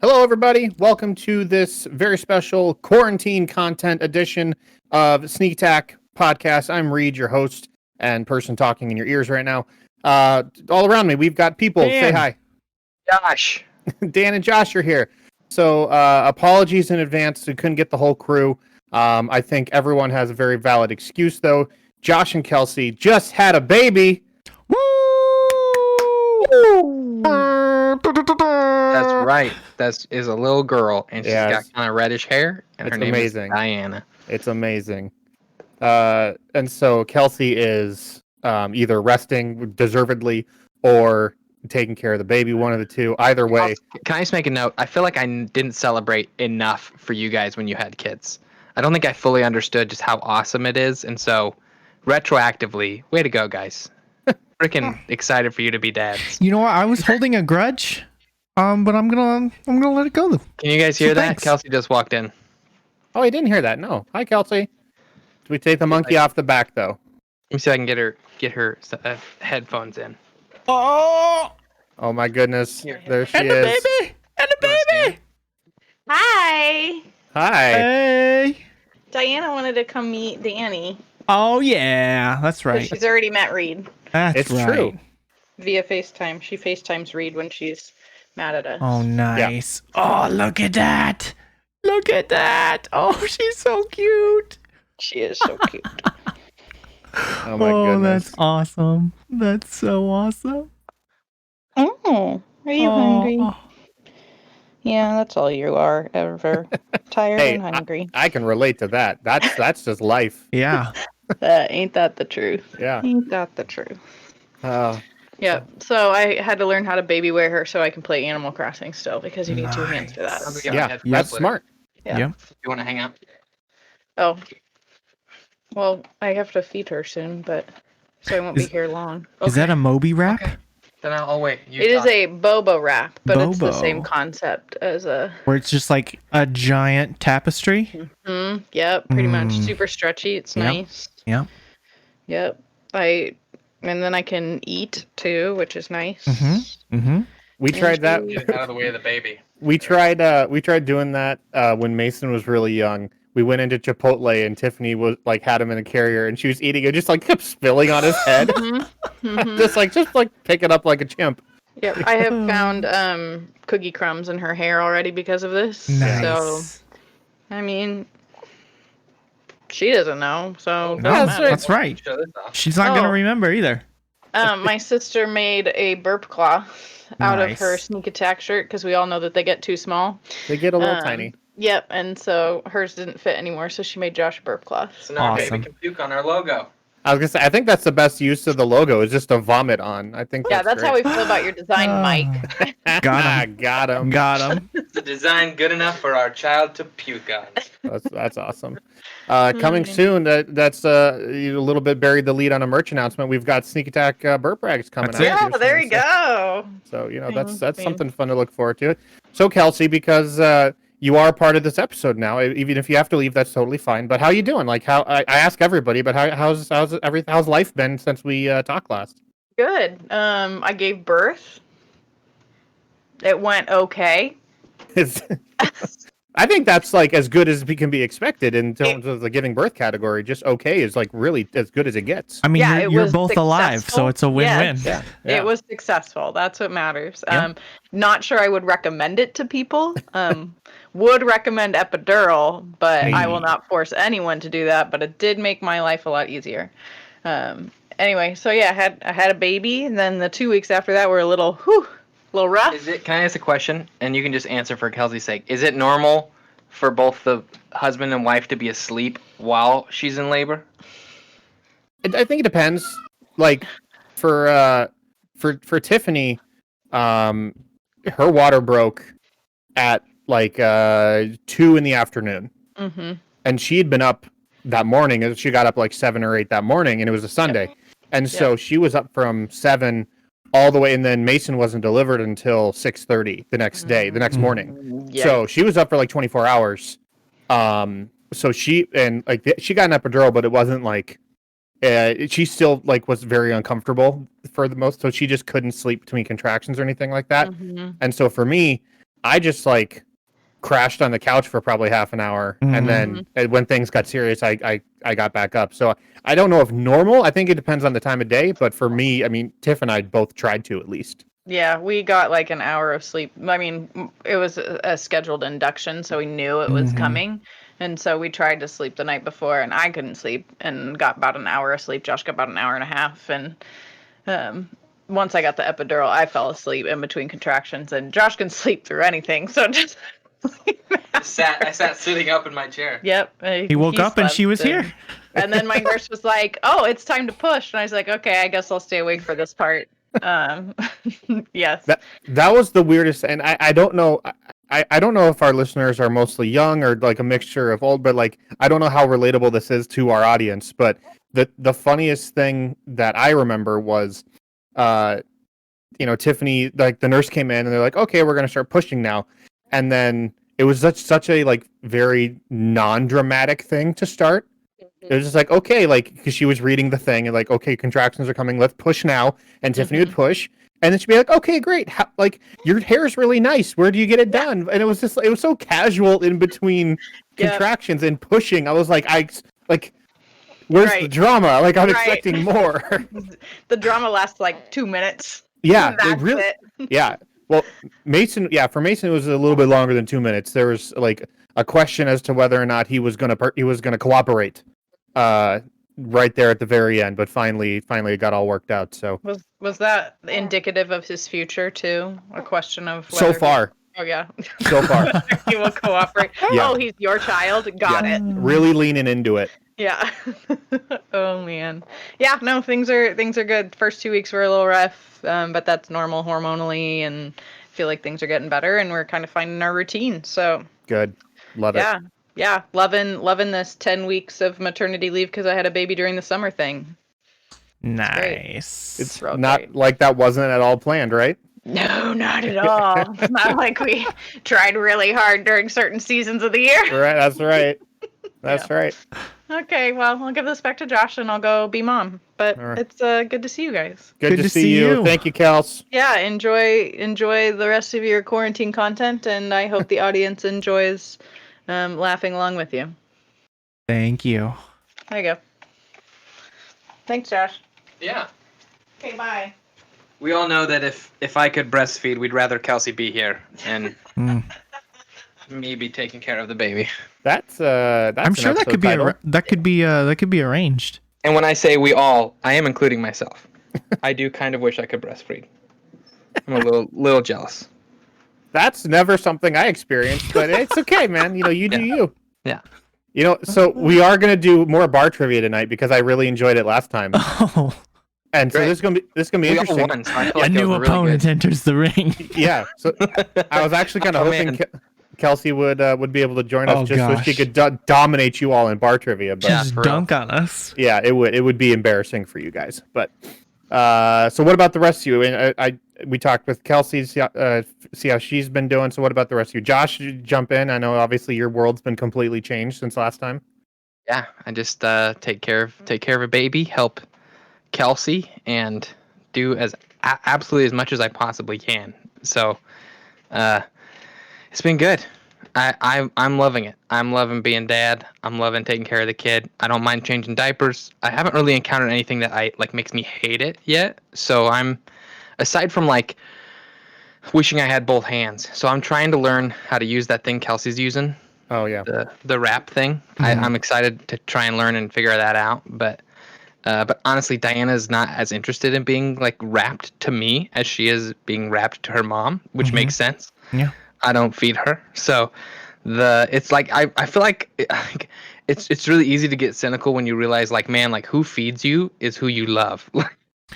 Hello, everybody. Welcome to this very special quarantine content edition of Sneak Attack Podcast. I'm Reed, your host and person talking in your ears right now. All around me, we've got people. Dan. Say hi. Josh. Dan and Josh are here. So apologies in advance. We couldn't get the whole crew. I think everyone has a very valid excuse, though. Josh and Kelsey just had a baby. That's right. That is a little girl, and she's Yes. got kind of reddish hair, and It's her name amazing. is Diana. It's amazing. And so Kelsey is either resting deservedly or taking care of the baby, one of the two. Either way. Can I just make a note? I feel like I didn't celebrate enough for you guys when you had kids. I don't think I fully understood just how awesome it is, and so retroactively, way to go, guys. Freaking excited for you to be dads. You know what? I was holding a grudge, but I'm gonna let it go. Can you guys hear that? Thanks. Kelsey just walked in. Oh, I didn't hear that. No. Hi, Kelsey. Did we take the monkey off the back, though? Let me see if I can get her headphones in. Oh, Oh, my goodness. Here. There she and the is. baby, and the baby. Hi. Hi. Hey. Diana wanted to come meet Danny. Oh yeah, that's But right. she's already met Reed That's It's right. true. via FaceTime. She FaceTimes Reed when she's mad at us. Oh nice. Oh look at that. Look at that. Oh, she's so cute. She is so cute. Oh, my goodness. that's awesome. That's so awesome. Oh, are you hungry? Oh. Yeah, that's all you are ever. Tired Hey, and hungry. I can relate to that. That's just life. Yeah. Ain't that the truth? Yeah. Ain't that the truth? Uh, Yep. So I had to learn how to baby wear her so I can play Animal Crossing still because you need two hands for that. Nice. yeah, Yeah, that's yeah. smart. Yeah. Yep. You want to hang out? Oh. Well, I have to feed her soon, but so I won't be Is- here long. Is that a Moby wrap? Okay. Then I'll wait. You It is talk. a bobo wrap, but it's the Bobo. same concept as a. Where it's just like a giant tapestry? Yep, pretty much Mm. super stretchy. It's Yep. nice. Yep. Yep. And then I can eat too, which is nice. Mm-hmm. We tried that. Get out of the way of the baby. We tried doing that when Mason was really young. We went into Chipotle and Tiffany was like had him in a carrier and she was eating it, just like kept spilling on his head. Mhm. just like pick it up like a chimp. Yep. I have found cookie crumbs in her hair already because of this. Nice. So I mean, she doesn't know, so No, doesn't that's matter. that's right. Show this off. She's not gonna Oh. remember either. My sister made a burp cloth out of her Nice. sneak attack shirt because we all know that they get too small. They get a little Um, tiny. Yep, and so hers didn't fit anymore, so she made Josh a burp cloth. So now Awesome. baby can puke on our logo. I was gonna say I think that's the best use of the logo is just to vomit on. I think Yeah, that's how we feel about your design, Ah. Mike. Got him. Got him. Got him. Is the design good enough for our child to puke on? That's awesome. Coming soon. That's a little bit buried the lead on a merch announcement. We've got Sneak Attack burp rags coming That's out. it. Yeah, here there soon, you go. So that's Thanks, man. something fun to look forward to. So Kelsey, because you are part of this episode now, even if you have to leave, that's totally fine. But how you doing? Like how I ask everybody, but how's life been since we talked last? Good. I gave birth. It went okay. I think that's like as good as can be expected in terms of the giving birth category. Just okay is like really as good as it gets. I mean, Yeah, you're, it you're was both alive, so successful. it's a win-win. Yes. Yeah. It was successful. That's what matters. Yeah. Not sure I would recommend it to people. Would recommend epidural, but I will Hey. not force anyone to do that. But it did make my life a lot easier. Anyway, so yeah, I had a baby, and then the 2 weeks after that were a little rough. Can I ask a question? And you can just answer for Kelsey's sake. Is it normal for both the husband and wife to be asleep while she's in labor? I think it depends. Like for Tiffany, her water broke at like 2 in the afternoon, Mm-hmm. and she had been up that morning. And she got up like 7 or 8 that morning, and it was a Sunday, and so she was up from 7 all the way, and then Mason wasn't delivered until 6:30 the next day, the next morning. Yeah. So she was up for like 24 hours. So she got an epidural, but it wasn't like she still like was very uncomfortable for the most. So she just couldn't sleep between contractions or anything like that. Mhm. And so for me, I just like crashed on the couch for probably half an hour, and then when things got serious, I got back up. So I don't know if normal. I think it depends on the time of day. But for me, I mean, Tiff and I both tried to at least. Yeah, we got like an hour of sleep. I mean, it was a scheduled induction, so we knew it was coming. And so we tried to sleep the night before, and I couldn't sleep and got about an hour of sleep. Josh got about an hour and a half. And once I got the epidural, I fell asleep in between contractions, and Josh can sleep through anything. So just I sat sitting up in my chair. Yep. He woke up and slept, she was and- here. And then my nurse was like, "Oh, it's time to push." And I was like, "Okay, I guess I'll stay awake for this part." Yes. That was the weirdest, and I don't know. I don't know if our listeners are mostly young or like a mixture of old, but like I don't know how relatable this is to our audience. But the funniest thing that I remember was, Tiffany, like the nurse came in and they're like, "Okay, we're gonna start pushing now," and then it was such a like very non-dramatic thing to start. It was just like, okay, like, because she was reading the thing and like, okay, contractions are coming, let's push now. And Tiffany would push. And then she'd be like, okay, great. Like, your hair is really nice. Where do you get it done? And it was just, it was so casual in between contractions and pushing. I was like, where's the drama? Like, I'm expecting more. The drama lasts like 2 minutes. Yeah, That's really. it. Yeah. Well, Mason, for Mason, it was a little bit longer than 2 minutes. There was like a question as to whether or not he was gonna cooperate. Right there at the very end, but finally it got all worked out. So Was that indicative of his future too? A question of so whether far, Oh yeah, so far, he will cooperate. Yeah. Oh, he's your child. Got it. really leaning into it. Yeah. Oh man. Yeah. No, things are good. First 2 weeks were a little rough, but that's normal hormonally, and I feel like things are getting better, and we're kind of finding our routine. So Good, love it. yeah, loving this 10 weeks of maternity leave because I had a baby during the summer thing. Nice. It's real not great. like that wasn't at all planned, right? No, not at all. It's not like we tried really hard during certain seasons of the year. Right, that's right. That's right. Okay, well, I'll give this back to Josh and I'll go be mom. But All right. it's good to see you guys. Good to see you. Thank you, Kels. Yeah, enjoy the rest of your quarantine content, and I hope the audience enjoys laughing along with you. Thank you. There you go. Thanks, Josh. Yeah. Okay, bye. We all know that if I could breastfeed, we'd rather Kelsey be here and me be taking care of the baby. That's I'm an sure that episode could be title. that could be arranged. And when I say we all, I am including myself. I do kind of wish I could breastfeed. I'm a little jealous. That's never something I experienced, but it's okay, man. You do you. Yeah. So we are gonna do more bar trivia tonight because I really enjoyed it last time, Oh, and so Great. this is gonna be We all interesting. won, so I feel a like it new was really opponent good. enters the ring. Yeah, so I was actually kind of Oh, hoping man. Kelsey would be able to join us Oh, just so she gosh. could dominate you all in bar trivia. But Yeah, Just for real. dunk on us. yeah, it would be embarrassing for you guys. But so what about the rest of you? And we talked with Kelsey, see how she's been doing. So what about the rest of you? Josh, you jump in. I know obviously your world's been completely changed since last time. Yeah, I just take care of a baby, help Kelsey, and do absolutely as much as I possibly can. So it's been good. I'm loving it. I'm loving being dad. I'm loving taking care of the kid. I don't mind changing diapers. I haven't really encountered anything that makes me hate it yet. So I'm, aside from like wishing I had both hands. So I'm trying to learn how to use that thing Kelsey's using, Oh yeah. the wrap thing. I'm excited to try and learn and figure that out. But honestly, Diana's not as interested in being like wrapped to me as she is being wrapped to her mom, which makes sense. Yeah. I don't feed her, so it's like I feel like it's really easy to get cynical when you realize like, man, like who feeds you is who you love.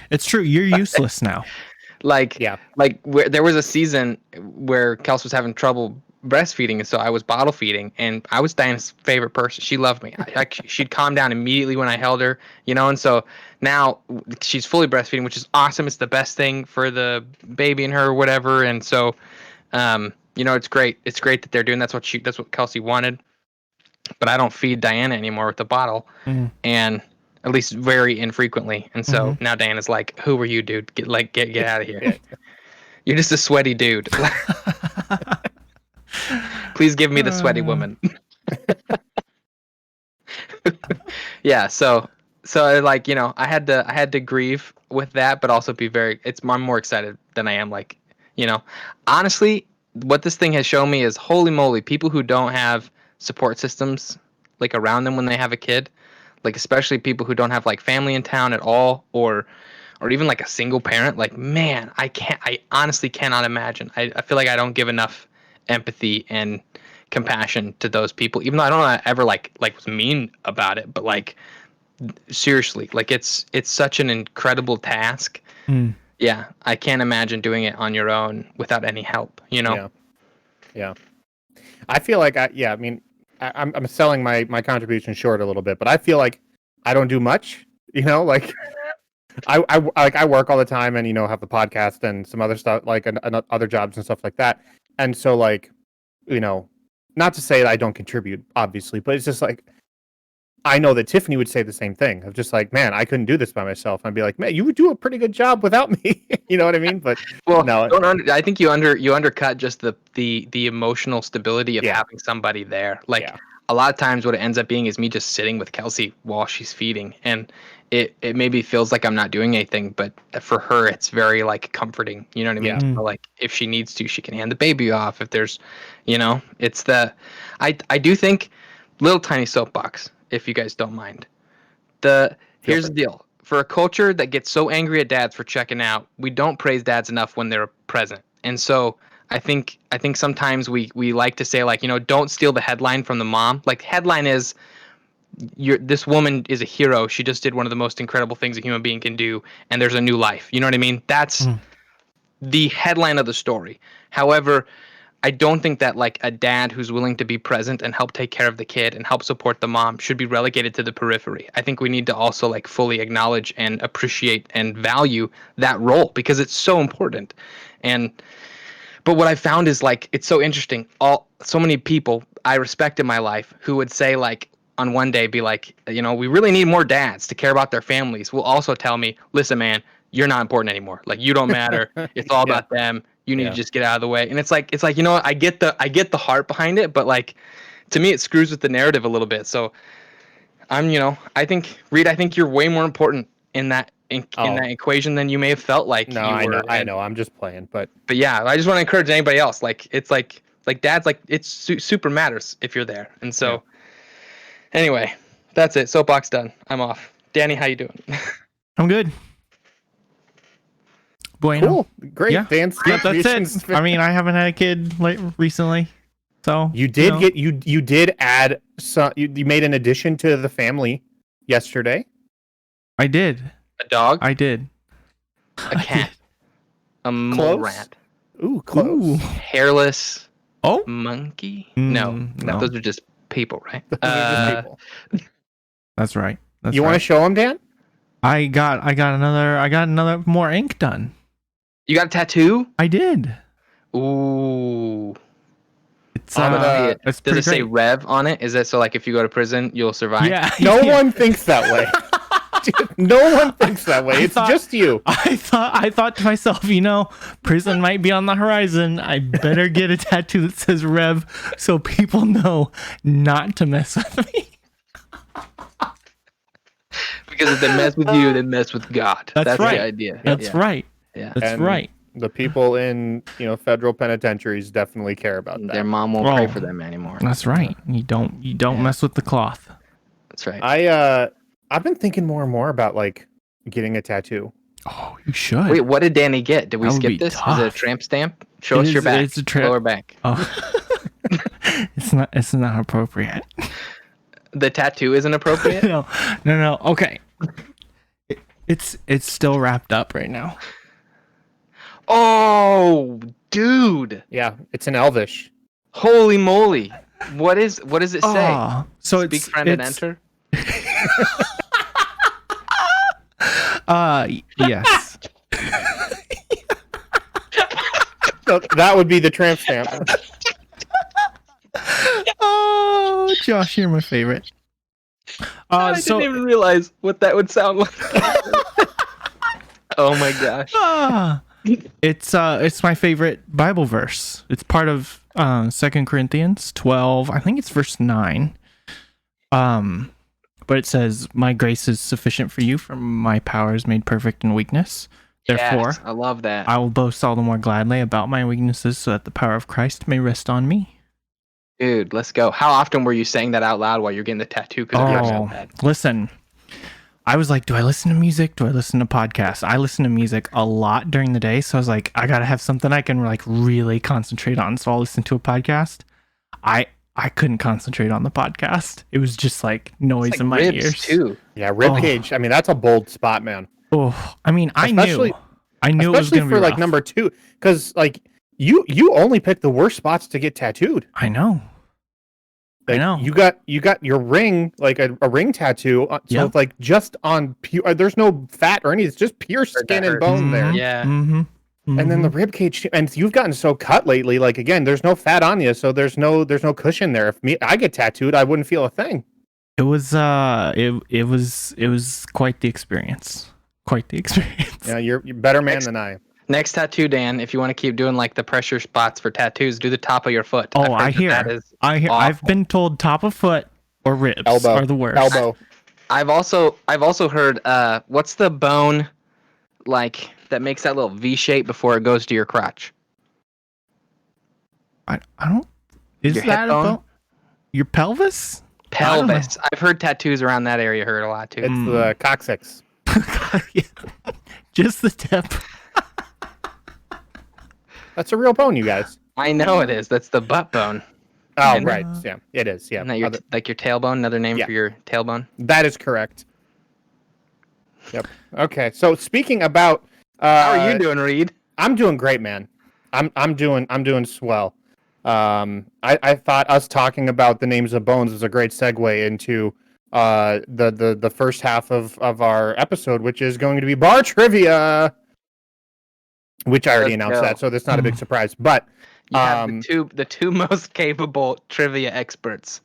It's true. You're useless now. Yeah. Like where there was a season where Kels was having trouble breastfeeding, and so I was bottle feeding, and I was Diana's favorite person. She loved me. She'd calm down immediately when I held her, and so now she's fully breastfeeding, which is awesome. It's the best thing for the baby and her or whatever, and so it's great. It's great that they're doing that's what Kelsey wanted. But I don't feed Diana anymore with the bottle, and at least very infrequently. And so now Diana's like, "Who are you, dude? Get out of here. You're just a sweaty dude." Please give me the sweaty woman. Yeah, so like, you know, I had to grieve with that, but also be I'm more excited than I am, like, you know, honestly, what this thing has shown me is, holy moly, people who don't have support systems like around them when they have a kid, like especially people who don't have like family in town at all, or even like a single parent, like, man, I honestly cannot imagine. I feel like I don't give enough empathy and compassion to those people, even though I don't ever like was mean about it, but like, seriously, like it's such an incredible task. Yeah, I can't imagine doing it on your own without any help, you know. Yeah. I feel like I mean, I'm selling my contribution short a little bit, but I feel like I don't do much, you know, like I work all the time, and, you know, have the podcast and some other stuff, like and other jobs and stuff like that. And so, like, you know, not to say that I don't contribute, obviously, but it's just like, I know that Tiffany would say the same thing of just like, man, I couldn't do this by myself. I'd be like, man, you would do a pretty good job without me. You know what I mean? But well, no, I think you undercut just the emotional stability of having somebody there. Like a lot of times what it ends up being is me just sitting with Kelsey while she's feeding, and it maybe feels like I'm not doing anything, but for her it's very like comforting. You know what I mean? Yeah. So, like, if she needs to, she can hand the baby off. If there's, you know, it's I do think, little tiny soapbox, if you guys don't mind. Here's the deal. For a culture that gets so angry at dads for checking out, we don't praise dads enough when they're present. And so I think sometimes we like to say, like, you know, don't steal the headline from the mom. Like, headline is, this woman is a hero. She just did one of the most incredible things a human being can do, and there's a new life. You know what I mean? That's the headline of the story. However, I don't think that, like, a dad who's willing to be present and help take care of the kid and help support the mom should be relegated to the periphery. I think we need to also, like, fully acknowledge and appreciate and value that role, because it's so important. But what I found is, like, it's so interesting. So many people I respect in my life who would say, like, on one day be like, you know, we really need more dads to care about their families, will also tell me, listen, man, you're not important anymore. Like, you don't matter. It's all about them. You need to just get out of the way. And it's like, you know, I get the heart behind it, but, like, to me, it screws with the narrative a little bit. So I'm, you know, I think, Reed, you're way more important in that that equation than you may have felt like. No, I know. I'm just playing, but yeah, I just want to encourage anybody else. Like, it's like dads, like, it's super matters if you're there. And so anyway, that's it. Soapbox done. I'm off. Danny, how you doing? I'm good. Bueno. Cool. Great. Yeah. Dance. That's it. I mean, I haven't had a kid recently, so you did you did add some. You made an addition to the family yesterday. I did. A dog? I did. A cat? A mole rat? Ooh, close. Ooh. Hairless? Oh, monkey? No, those are just people, right? That's right. You want to show them, Dan? I got another more ink done. You got a tattoo? I did. Ooh. It's Does it say Rev on it? Is that so, like, if you go to prison, you'll survive? Yeah. No one thinks that way. No one thinks that way. It's just you. I thought to myself, you know, prison might be on the horizon. I better get a tattoo that says Rev so people know not to mess with me. Because if they mess with you, they mess with God. That's right. The idea. That's right. Yeah. That's right. The people in, you know, federal penitentiaries definitely care about that. Their mom won't pray for them anymore. That's right. You don't mess with the cloth. That's right. I've been thinking more and more about, like, getting a tattoo. Oh, you should. Wait, what did Danny get? Did we That would skip be this? tough. Is it a tramp stamp? Show us your back. It's a tramp. Lower back. Oh. It's not appropriate. The tattoo isn't appropriate? No. Okay. It's still wrapped up right now. Oh, dude. Yeah, it's an Elvish. Holy moly. What does it say? So Speak, friend, and enter? Yes. So that would be the tramp stamp. Oh, Josh, you're my favorite. I didn't even realize what that would sound like. Oh my gosh. It's my favorite Bible verse. It's part of 2 Corinthians 12. I think it's verse 9. But it says, "My grace is sufficient for you, for my power is made perfect in weakness. Therefore, Yes, I love that. I will boast all the more gladly about my weaknesses, so that the power of Christ may rest on me." Dude, let's go. How often were you saying that out loud while you're getting the tattoo? Oh, listen. I was like, do I listen to music? Do I listen to podcasts? I listen to music a lot during the day, so I was like, I gotta have something I can like really concentrate on. So I'll listen to a podcast. I couldn't concentrate on the podcast. It was just like noise in my ribs ears. too. Yeah, ribcage. I mean, that's a bold spot, man. Oh, I mean, I Especially- knew it was Especially gonna for be like rough. number 2, because like you only picked the worst spots to get tattooed. I know. I Like, know. You got your ring, like a ring tattoo. So Yep. it's like just on pure. There's no fat or anything. It's just pure skin and hurts. bone there. Mhm. Yeah. Mm-hmm. And then the rib cage, and you've gotten so cut lately. Like again, there's no fat on you, so there's no cushion there. If I get tattooed, I wouldn't feel a thing. it was it was quite the experience. Quite the experience. Yeah, you're a better man than I. Next tattoo, Dan, if you want to keep doing like the pressure spots for tattoos, do the top of your foot. Oh, I've heard I hear. That is I've awful. been told top of foot or ribs Elbow. are the worst. Elbow. I've also heard what's the bone like that makes that little V shape before it goes to your crotch? I don't. Is Your that hip bone? about your pelvis? I don't know. Pelvis. I've heard tattoos around that area hurt a lot too. It's the coccyx. Yeah. Just the tip. That's a real bone, you guys. I know it is. That's the butt bone. Oh, And- right. Yeah, it is. Yeah, Isn't that your like your tailbone? Another name Yeah. for your tailbone? that is correct. Yep. Okay. So speaking about, How are you doing, Reed? I'm doing great, man. I'm doing swell. I thought us talking about the names of bones was a great segue into the first half of our episode, which is going to be bar trivia, which I already Let's announced go. that, so that's not a big surprise. But You have Um, the two most capable trivia experts.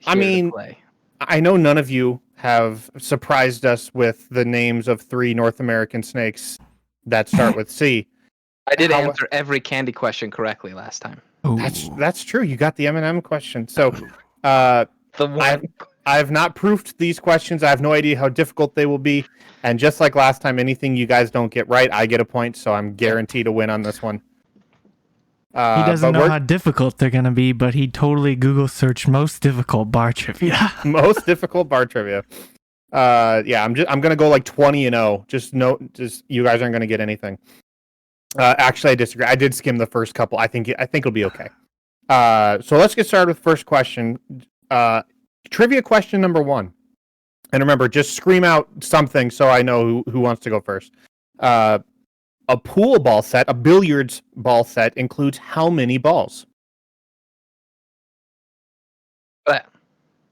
I here to mean, play. I know none of you have surprised us with the names of 3 North American snakes that start with C. I did how- answer every candy question correctly last time. Ooh. That's true. You got the M&M question. So uh, The one. I have not proofed these questions. I have no idea how difficult they will be. And just like last time, anything you guys don't get right, I get a point. So I'm guaranteed to win on this one. He doesn't but know how difficult they're gonna be, but he totally Google searched most difficult bar trivia. most difficult bar trivia. Yeah, I'm gonna go like 20-0. Just you guys aren't gonna get anything. Actually, I disagree. I did skim the first couple. I think it'll be okay. So let's get started with first question. Trivia question number 1. And remember, just scream out something so I know who wants to go first. A pool ball set, a billiards ball set, includes how many balls? But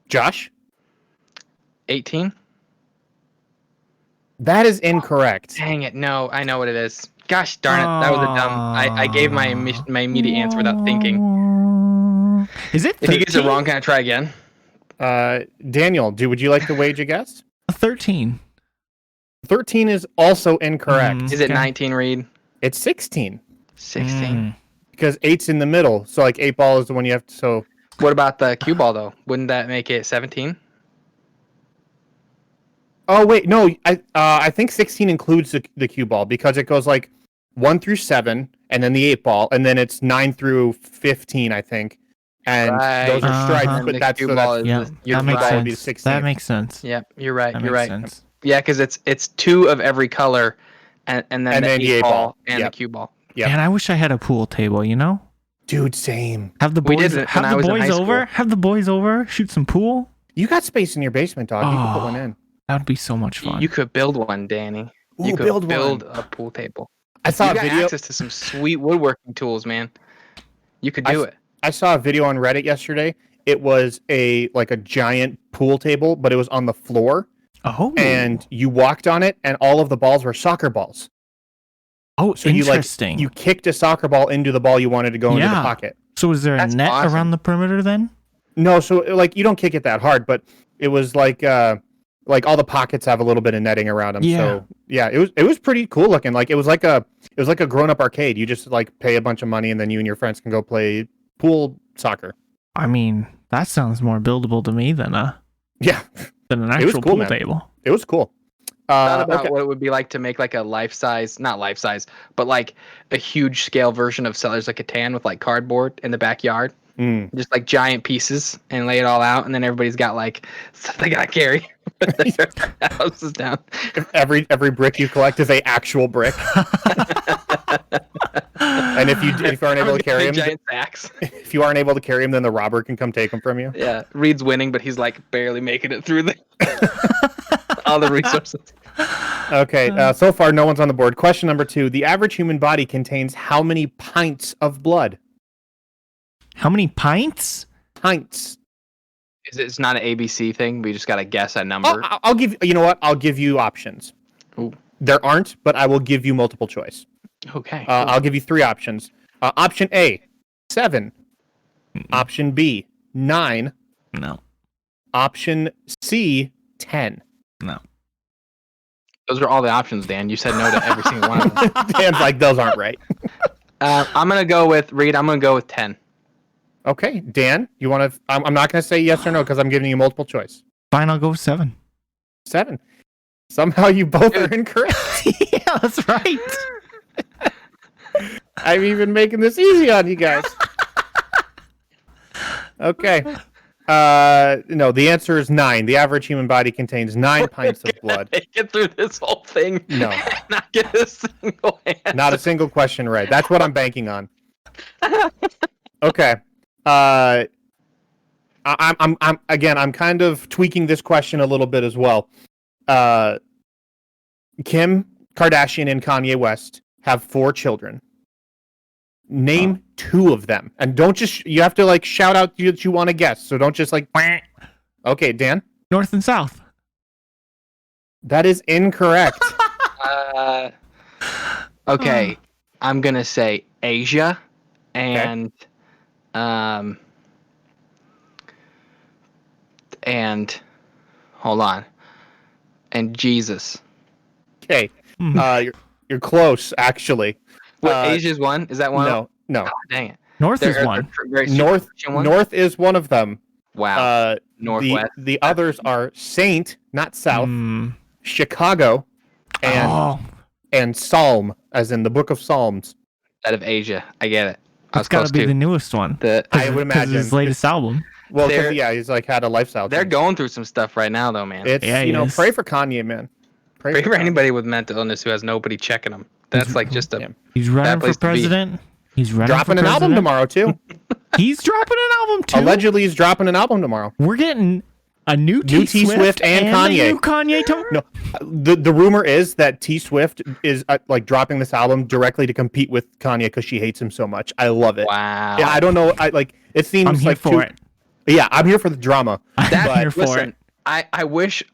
Josh? 18? That is incorrect. Dang it! No, I know what it is. Gosh darn it! That was a dumb. I gave my immediate answer without thinking. Is it 13? If you guys are wrong, can I try again? Daniel, would you like to wage a guess? 13. 13 is also incorrect. Mm. Is it Okay. 19? Reed? It's 16 16. because 8's in the middle. So like 8 ball is the one you have to. So What about the cue ball though? Wouldn't that make it 17? oh wait, no, I think 16 includes the cue ball because it goes like 1 through 7 and then the 8 ball and then it's 9 through 15 I think. And Right. those are stripes, Uh-huh. And but the that's cue so ball that's, is Yeah, you're that makes right. sense. Would be 16. That makes sense. Yep, you're right. That You're makes right. sense. Yeah, because it's 2 of every color, and then And the then the 8 eight ball ball. and Yep. the cue ball. Yep. Man, I wish I had a pool table, you know? dude, same. Have the We boys did it have when I the was in boys high over? school. Have the boys over? Shoot some pool? You got space in your basement, dog. You can put Oh. one in. That would be so much fun. You could build one, Danny. You Ooh, could build build one. a pool table. I saw You a got video. access to some sweet woodworking tools, man. You could do it. I saw a video on Reddit yesterday. It was a giant pool table, but it was on the floor, oh. and you walked on it, and all of the balls were soccer balls. oh, So you interesting. you kicked a soccer ball into the ball you wanted to go into the Yeah. pocket. So is there a That's net awesome. around the perimeter then? No, so like you don't kick it that hard, but it was like all the pockets have a little bit of netting around them. Yeah. So yeah, it was pretty cool looking. Like it was like a grown up arcade. You just like pay a bunch of money and then you and your friends can go play pool soccer. I mean, that sounds more buildable to me than Yeah, an was actual cool, pool man. table. it was cool. Thought about Okay. what it would be like to make like a not life size, but like a huge scale version of Settlers of Catan with like cardboard in the backyard, Mm. just like giant pieces, and lay it all out, and then everybody's got like stuff they gotta carry their houses down. Every brick you collect is a actual brick, and if you aren't able to carry him, giant sacks. if you aren't able to carry him, then the robber can come take them from you. Yeah, Reed's winning, but he's like barely making it through all the resources. Okay, so far no one's on the board. Question number 2: the average human body contains how many pints of blood? How many pints? Pints. It's not an ABC thing. We just gotta guess a number. I'll give you know what? I'll give you options. Ooh. There aren't, but I will give you multiple choice. Okay. I'll give you 3 options. Option A, 7. Option B, 9. No. Option C, 10. No. Those are all the options, Dan. You said no to every single one of them. Dan's like, those aren't right. I'm gonna go with Reed. I'm gonna go with 10. Okay, Dan, you want to? I'm not going to say yes or no because I'm giving you multiple choice. Fine, I'll go with 7. 7. Somehow you both are incorrect. Yeah, that's right. I'm even making this easy on you guys. Okay. No, the answer is 9. The average human body contains 9 pints of blood. Make it through this whole thing. No. and not get a single answer. Not a single question right. That's what I'm banking on. Okay. I'm kind of tweaking this question a little bit as well. Kim Kardashian and Kanye West have 4 children. Name 2 of them, and don't just you have to like shout out that you want to guess. So don't just like. Okay, Dan. North and South. That is incorrect. Okay. I'm gonna say Asia, and and hold on, and Jesus. Okay, you're close actually. What Asia's one? Is that one? No. Oh, dang it. North is one. Very North Christian one? North is one of them. Wow. Northwest. The others are Saint, not South, Mm. Chicago, and Psalm, as in the Book of Psalms. Out of Asia. I get it. I was That's got close to be too. the newest one. I would imagine his latest album. Well, They're- yeah, he's like had a lifestyle. They're change. going through some stuff right now, though, man. It's Yeah, he is. pray for Kanye, man. Pray for anybody with mental illness who has nobody checking them. That's like just a. Yeah. He's running for place to be. president. He's running Dropping for an album president. tomorrow too. He's dropping an album too. Allegedly, he's dropping an album tomorrow. We're getting a new New T Swift and a Kanye. new Kanye. No, the rumor is that T Swift is like dropping this album directly to compete with Kanye because she hates him so much. I love it. Wow. Yeah, I don't know. It seems I'm here like for it. Yeah, I'm here for the drama. I'm here for Listen, it. I wish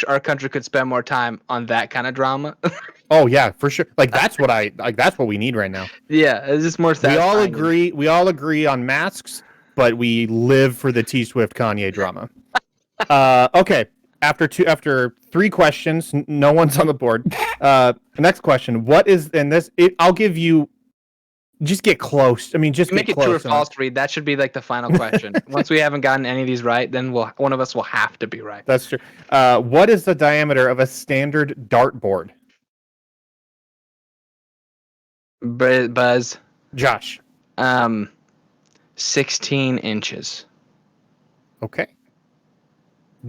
our country could spend more time on that kind of drama. Oh yeah, for sure. Like that's what we need right now. Yeah, it's just more We satisfying. all agree on masks, but we live for the T Swift Kanye drama. Okay. After 3 questions, no one's on the board. Next question. What is I'll give you just get close. I mean, just Make get it true or close. false, Reed. That should be like the final question. Once we haven't gotten any of these right, then one of us will have to be right. That's true. What is the diameter of a standard dartboard? Buzz, Josh. 16 inches. Okay.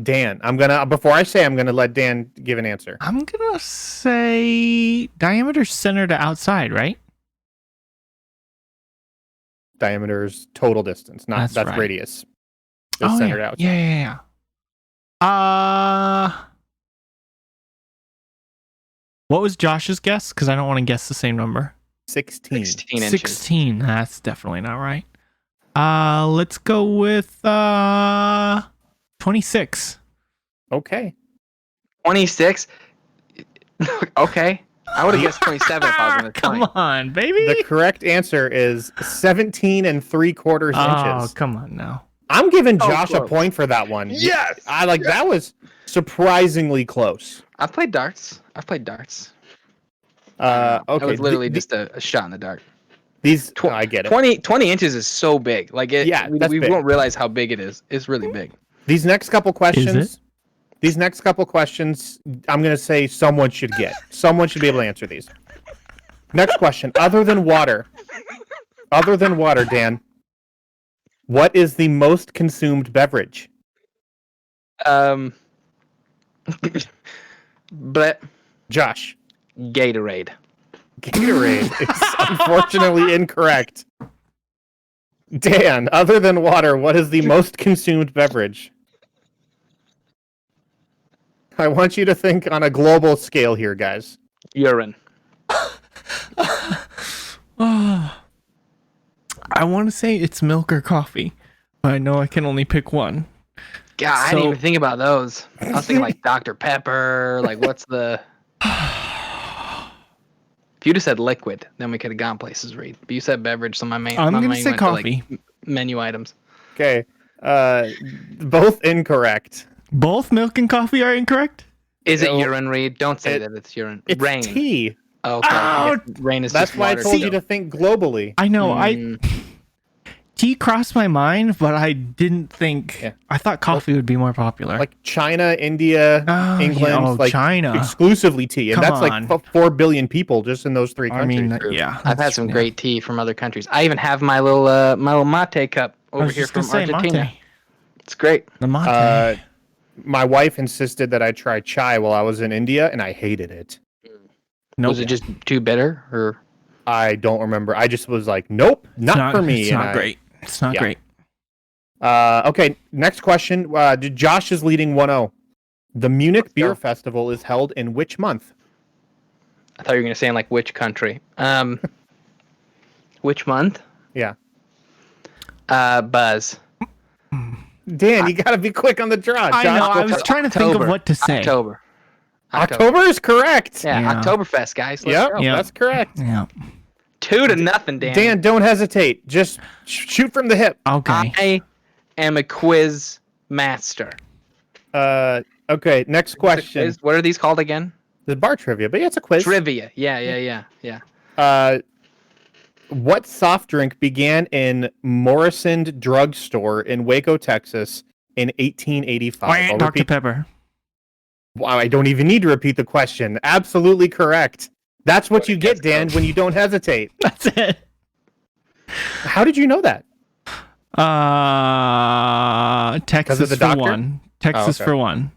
Dan, before I say I'm gonna let Dan give an answer. I'm gonna say diameter center to outside, right? Diameter's total distance, that's right. radius. Just centered yeah. out. Yeah. What was Josh's guess? Because I don't want to guess the same number. 16. 16 inches. 16. That's definitely not right. Let's go with 26. Okay. 26? Okay. I would have guessed 27 if I was going to Come on, baby. The correct answer is 17 3/4 Oh, inches. come on now. I'm giving Josh a close. point for that one. Yes! That was surprisingly close. I've played darts. Okay. It was literally just a shot in the dark. These, I get it. 20 inches is so big. Like Yeah, that's we big. won't realize how big it is. It's really big. These next couple questions. Is it? These next couple questions, I'm going to say someone should get. Someone should be able to answer these. Next question. Other than water, Dan, what is the most consumed beverage? But Josh. Gatorade. Gatorade is unfortunately incorrect. Dan, other than water, what is the most consumed beverage? I want you to think on a global scale here, guys. Urine. I want to say it's milk or coffee, but I know I can only pick one. God, I didn't even think about those. I was thinking like Dr. Pepper. Like, what's the? If you just said liquid, then we could have gone places, Reed. But you said beverage, so I'm gonna say went coffee. to, like, menu items. Okay. Both incorrect. Both milk and coffee are incorrect. Is it No. urine, Reed? Don't say It- that it's urine. It's Rain. tea. Oh, okay. Ow! Rain is That's just why I water. told you to think globally. I know. Mm. Tea crossed my mind, but I didn't think. Yeah. I thought coffee would be more popular. Like China, India, Oh, England, yeah. Oh, like China. exclusively tea, and Come that's on. like 4 billion people just in those three I countries. mean, yeah. I've had that's- some yeah. great tea from other countries. I even have my little mate cup I over was here just gonna from say Argentina. mate. It's great. The mate. My wife insisted that I try chai while I was in India, and I hated it. Nope. Was it just too bitter, or I don't remember. I just was like, nope, not for me. It's and not I- great. It's not Yeah. great. Okay, next question. Josh is leading 1-0. The Munich Let's Beer go. Festival is held in which month? I thought you were gonna say in like which country? Which month? Yeah. Buzz. Dan, you gotta be quick on the draw. I Josh. know. I was trying to think of October. what to say. October. October is correct. Yeah, Yeah. Oktoberfest, guys. Let's Yep, go. Yeah. that's correct. Yeah. 2-0, Dan. Dan, don't hesitate. Just shoot from the hip. Okay. I am a quiz master. Okay, next question. Quiz? What are these called again? The bar trivia, but yeah, it's a quiz. Trivia. Yeah. What soft drink began in Morrison Drug Store in Waco, Texas in 1885? I'll Dr. repeat- Pepper. Wow, I don't even need to repeat the question. Absolutely correct. That's what you get, Dan, when you don't hesitate. That's it. How did you know that? Texas the for doctor? one. Texas okay. for one.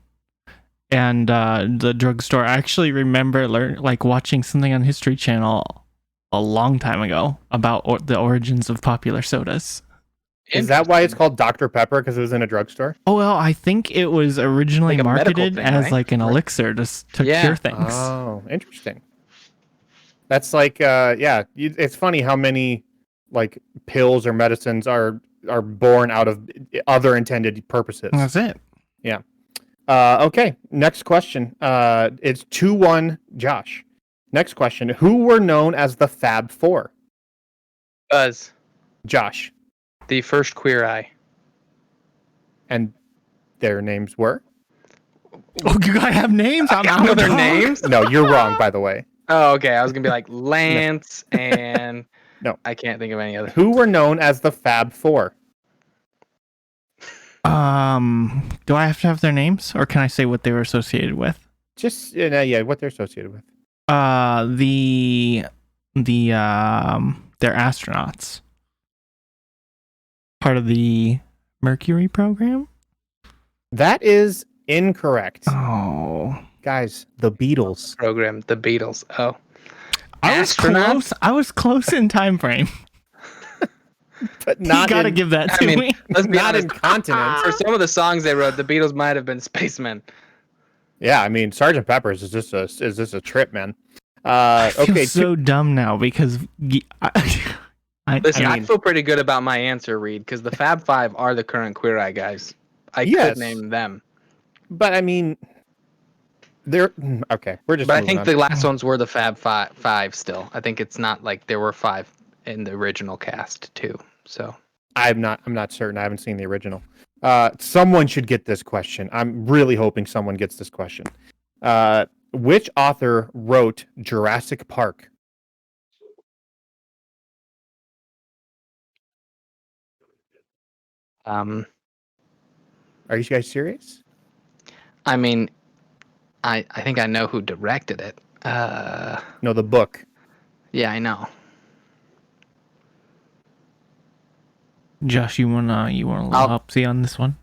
And the drugstore. I actually remember watching something on History Channel a long time ago about the origins of popular sodas. Is that why it's called Dr. Pepper? Because it was in a drugstore? Oh well, I think it was originally Like a medical marketed thing, as right? like an elixir to Yeah. cure things. Oh, interesting. That's like, it's funny how many like pills or medicines are born out of other intended purposes. That's it. Okay, next question. It's 2-1, Josh. Next question. Who were known as the Fab Four? Buzz, Josh. the first Queer Eye. And their names were? Oh, you gotta have names. I don't know their names. No, you're wrong, by the way. Oh, okay. I was gonna be like Lance and No. I can't think of any other. Who were known as the Fab Four? Do I have to have their names, or can I say what they were associated with? Just, what they're associated with. They're astronauts. Part of the Mercury program. That is incorrect. Oh, Guys, the Beatles. Program, the Beatles. Oh, I was Astronauts? close. I was close in time frame. But You not gotta in, give that I to mean, me. let's be not in honest. continents. For some of the songs they wrote, the Beatles might have been spacemen. Yeah, I mean, Sgt. Pepper's is just a trip, man. I feel Okay, so dumb now because Listen, I, mean- feel pretty good about my answer, Reed, because the Fab Five are the current Queer Eye guys. I Yes. could name them, but I mean, they're okay. We're just. but I moving think on. the last ones were the Fab Five. Still, I think it's not like there were 5 in the original cast too. So I'm not certain. I haven't seen the original. Someone should get this question. I'm really hoping someone gets this question. Which author wrote Jurassic Park? Um, Are you guys serious? I mean, I think I know who directed it. No, the book. Yeah, I know. Josh, you wanna a little I'll- help see on this one?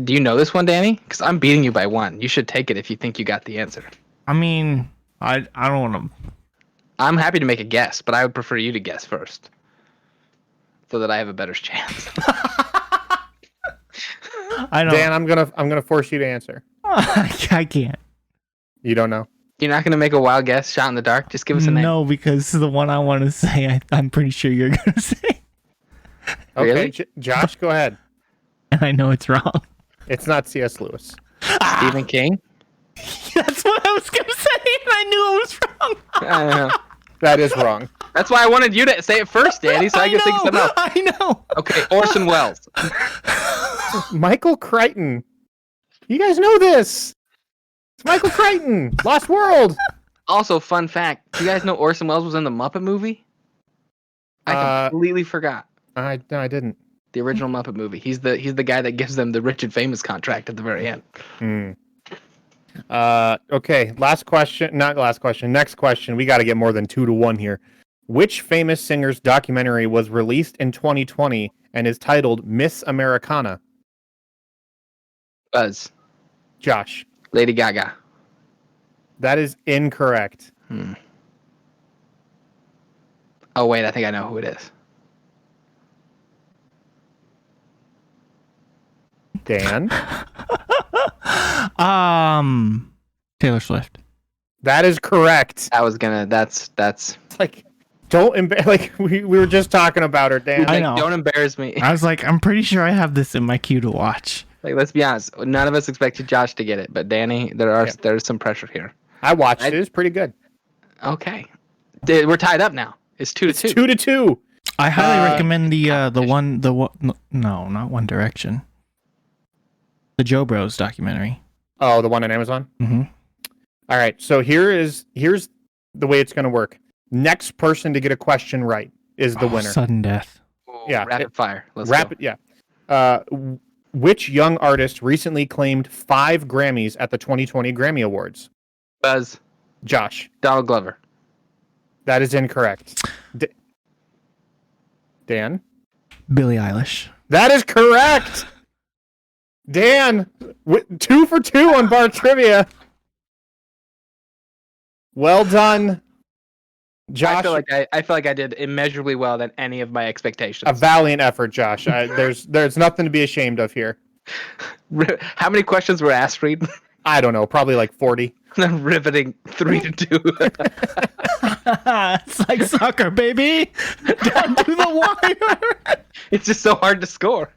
Do you know this one, Danny? Because I'm beating you by one. You should take it if you think you got the answer. I mean, I don't want to. I'm happy to make a guess, but I would prefer you to guess first, so that I have a better chance. I don't. Dan, I'm gonna force you to answer. I can't. You don't know. You're not gonna make a wild guess, shot in the dark. Just give us a name. No, because the one I want to say, I'm pretty sure you're gonna say, Okay, Really? Josh, go ahead. and I know it's wrong. It's not C.S. Lewis. Stephen King. That's what I was gonna say, and I knew it was wrong. I don't know. That is wrong. That's why I wanted you to say it first, Danny, so I could think of something else. I know. Okay, Orson Welles. Michael Crichton. You guys know this. It's Michael Crichton. Lost World. Also, fun fact: do you guys know Orson Welles was in the Muppet movie? I completely forgot No, I didn't. the original Muppet movie. He's the guy that gives them the rich and famous contract at the very end. Okay, last question. Not last question. Next question. We got to get more than 2-1 here. Which famous singer's documentary was released in 2020 and is titled Miss Americana? Buzz, Josh. Lady Gaga. That is incorrect. Oh wait, I think I know who it is. Dan. Taylor Swift. That is correct. I was gonna. That's. It's like, don't like we were just talking about her, Dan. I Like, know. don't embarrass me. I was like, I'm pretty sure I have this in my queue to watch. Like, let's be honest. None of us expected Josh to get it, but Danny, there's some pressure here. I watched it. It was pretty good. Okay, we're tied up now. It's 2-2. It's 2-2. I highly Uh, recommend the one no, not One Direction. The Joe Bros documentary. Oh, the one on Amazon? Mm-hmm. All right. So here's the way it's going to work. Next person to get a question right is the winner. Sudden death. Ooh, Yeah, rapid fire. Let's Rapid, go. yeah. Which young artist recently claimed 5 Grammys at the 2020 Grammy Awards? Buzz, Josh. Donald Glover. That is incorrect. Dan. Billie Eilish. That is correct. Dan, 2 for 2 on bar trivia. Well done, Josh. I feel like I did immeasurably well than any of my expectations. A valiant effort, Josh. There's nothing to be ashamed of here. How many questions were asked, Reed? I don't know, probably like 40. Riveting 3-2. It's like soccer, baby. Down to the wire. It's just so hard to score.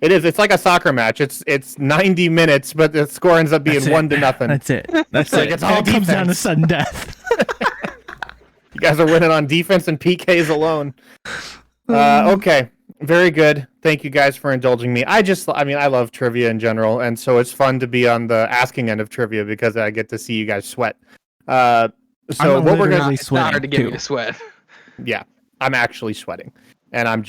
It is. It's like a soccer match. It's 90 minutes, but the score ends up being That's it. 1-0. That's it. That's like it. it's all It comes down to defense. sudden death. You guys are winning on defense and PKs alone. Okay, very good. Thank you guys for indulging me. I love trivia in general, and so it's fun to be on the asking end of trivia because I get to see you guys sweat. So I'm what we're gonna, literally It's not hard to sweating, get me too. to sweat. yeah, I'm actually sweating, and I'm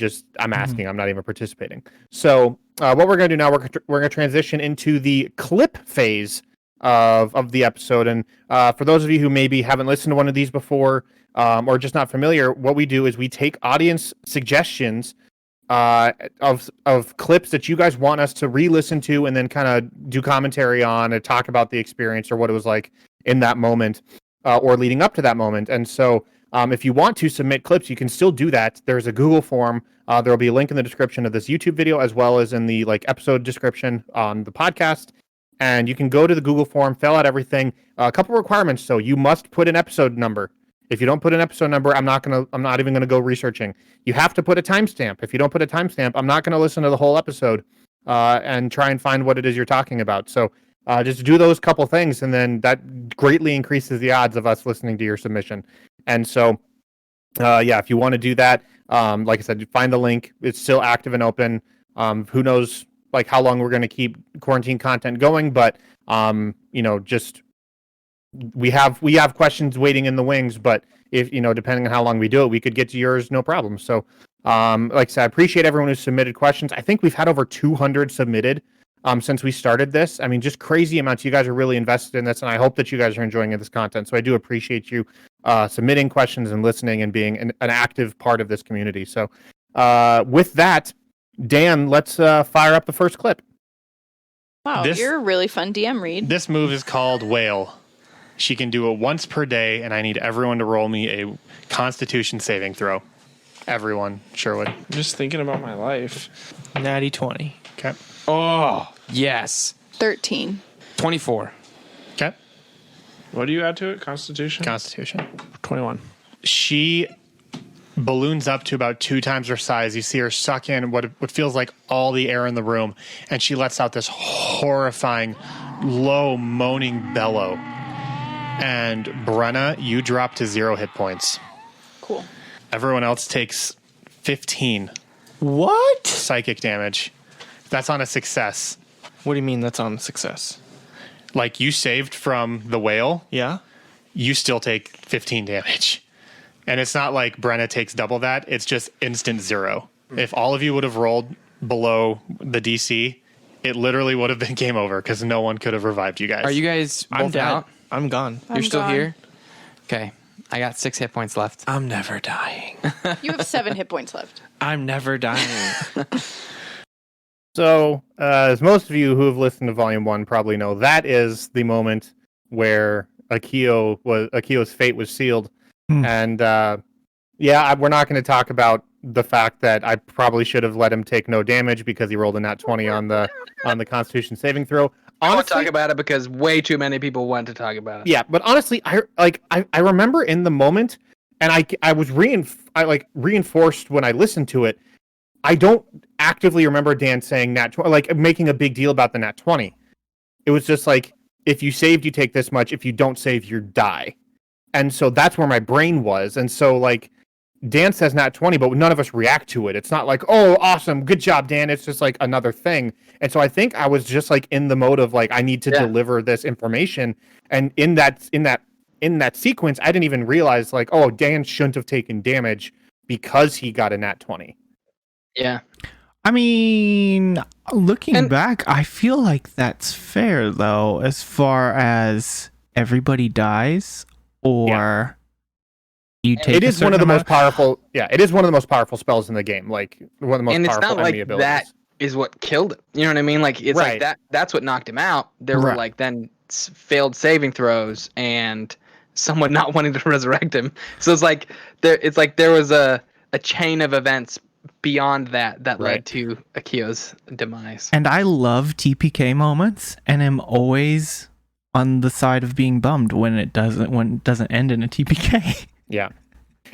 asking. I'm not even participating. So what we're gonna do now, we're gonna transition into the clip phase of the episode, and for those of you who maybe haven't listened to one of these before, or just not familiar, what we do is we take audience suggestions of clips that you guys want us to re-listen to, and then kind of do commentary on and talk about the experience or what it was like in that moment, or leading up to that moment. And so, if you want to submit clips, you can still do that. There's a Google form. There will be a link in the description of this YouTube video, as well as in the episode description on the podcast. And you can go to the Google form, fill out everything. A couple requirements. So you must put an episode number. If you don't put an episode number, I'm not even gonna go researching. You have to put a timestamp. If you don't put a timestamp, I'm not gonna listen to the whole episode and try and find what it is you're talking about. So just do those couple things, and then that greatly increases the odds of us listening to your submission. And so, if you want to do that, like I said, find the link. It's still active and open. Who knows how long we're gonna keep quarantine content going, but just. We have questions waiting in the wings, but if depending on how long we do it, we could get to yours no problem. So Like I said, I appreciate everyone who submitted questions. I think we've had over 200 submitted since we started this. I mean, just crazy amounts. You guys are really invested in this, and I hope that you guys are enjoying this content. So I do appreciate you submitting questions and listening and being an active part of this community. So with that, Dan, let's fire up the first clip. Wow, you're a really fun DM, Reed. This move is called Whale. She can do it once per day, and I need everyone to roll me a Constitution saving throw. Everyone, Sherwood. I'm just thinking about my life. Natty 20. Okay. Oh, yes. 13. 24. Okay. What do you add to it? Constitution? 21. She balloons up to about 2 times her size. You see her suck in what feels like all the air in the room, and she lets out this horrifying, low, moaning bellow. And Brenna, you drop to 0 hit points. Cool. Everyone else takes 15 What? psychic damage. That's on a success. What do you mean that's on success? Like, you saved from the whale, Yeah? you still take 15 damage. And it's not like Brenna takes double that. It's just instant 0. If all of you would have rolled below the DC, it literally would have been game over because no one could have revived you guys. Are you guys I'm both dead. out? I'm gone. I'm You're still gone. here? Okay. I got 6 hit points left. I'm never dying. You have 7 hit points left. I'm never dying. So, as most of you who have listened to Volume 1 probably know, that is the moment where Akio's fate was sealed. And we're not going to talk about the fact that I probably should have let him take no damage because he rolled a nat 20 on the Constitution saving throw. I won't Honestly, talk about it because way too many people want to talk about it. yeah, but honestly, I remember in the moment, and I was reinforced when I listened to it. I don't actively remember Dan saying nat 20, like making a big deal about the nat 20. It was just like, if you saved, you take this much. If you don't save, you die. And so that's where my brain was. And so like Dan says nat 20, but none of us react to it. It's not like, oh, awesome, good job, Dan. It's just like another thing. And so I think I was just like in the mode of like, I need to deliver this information. And in that sequence, I didn't even realize like, oh, Dan shouldn't have taken damage because he got a nat 20. Yeah. I mean, looking back, I feel like that's fair though, as far as everybody dies or you take. It is one of the most powerful. Yeah, it is one of the most powerful spells in the game. Like one of the most And it's powerful not enemy like abilities. that is what killed him. You know what I mean? Like it's Right. like that's what knocked him out. There were Right. like then failed saving throws and someone not wanting to resurrect him. So it's like there was a chain of events beyond that Right. led to Akio's demise. And I love TPK moments, and am always on the side of being bummed when it doesn't end in a TPK. Yeah,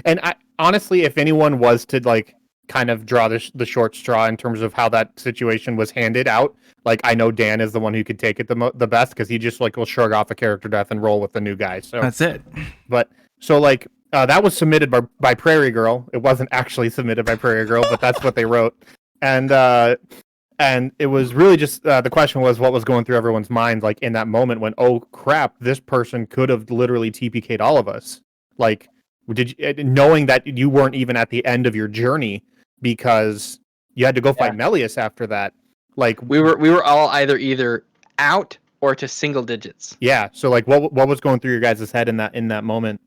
and I honestly, if anyone was to like kind of draw the short straw in terms of how that situation was handed out, like I know Dan is the one who could take it the best because he just like will shrug off a character death and roll with the new guy. So That's it. But so like that was submitted by Prairie Girl. It wasn't actually submitted by Prairie Girl, but that's what they wrote. And it was really just the question was what was going through everyone's minds like in that moment when, oh crap, this person could have literally TPK'd all of us. Like knowing that you weren't even at the end of your journey because you had to go fight Melius after that. Like We were all either out or to single digits. yeah. So like what was going through your guys' head in that moment?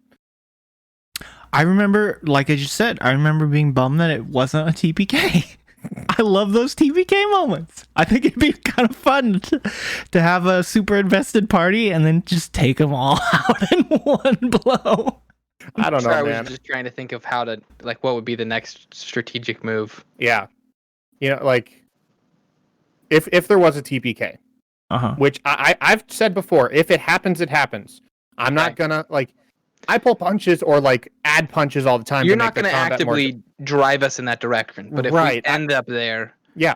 I remember, like I just said, I remember being bummed that it wasn't a TPK. I love those TPK moments. I think it'd be kind of fun to have a super invested party and then just take them all out in one blow. I don't know, I man. was just trying to think of how to like what would be the next strategic move. Yeah. You know, like if there was a TPK, which I've said before, if it happens, it happens. I'm not gonna like I pull punches or like add punches all the time. You're to not make the going to combat more- actively drive us in that direction, but if we Right. end up there, Yeah.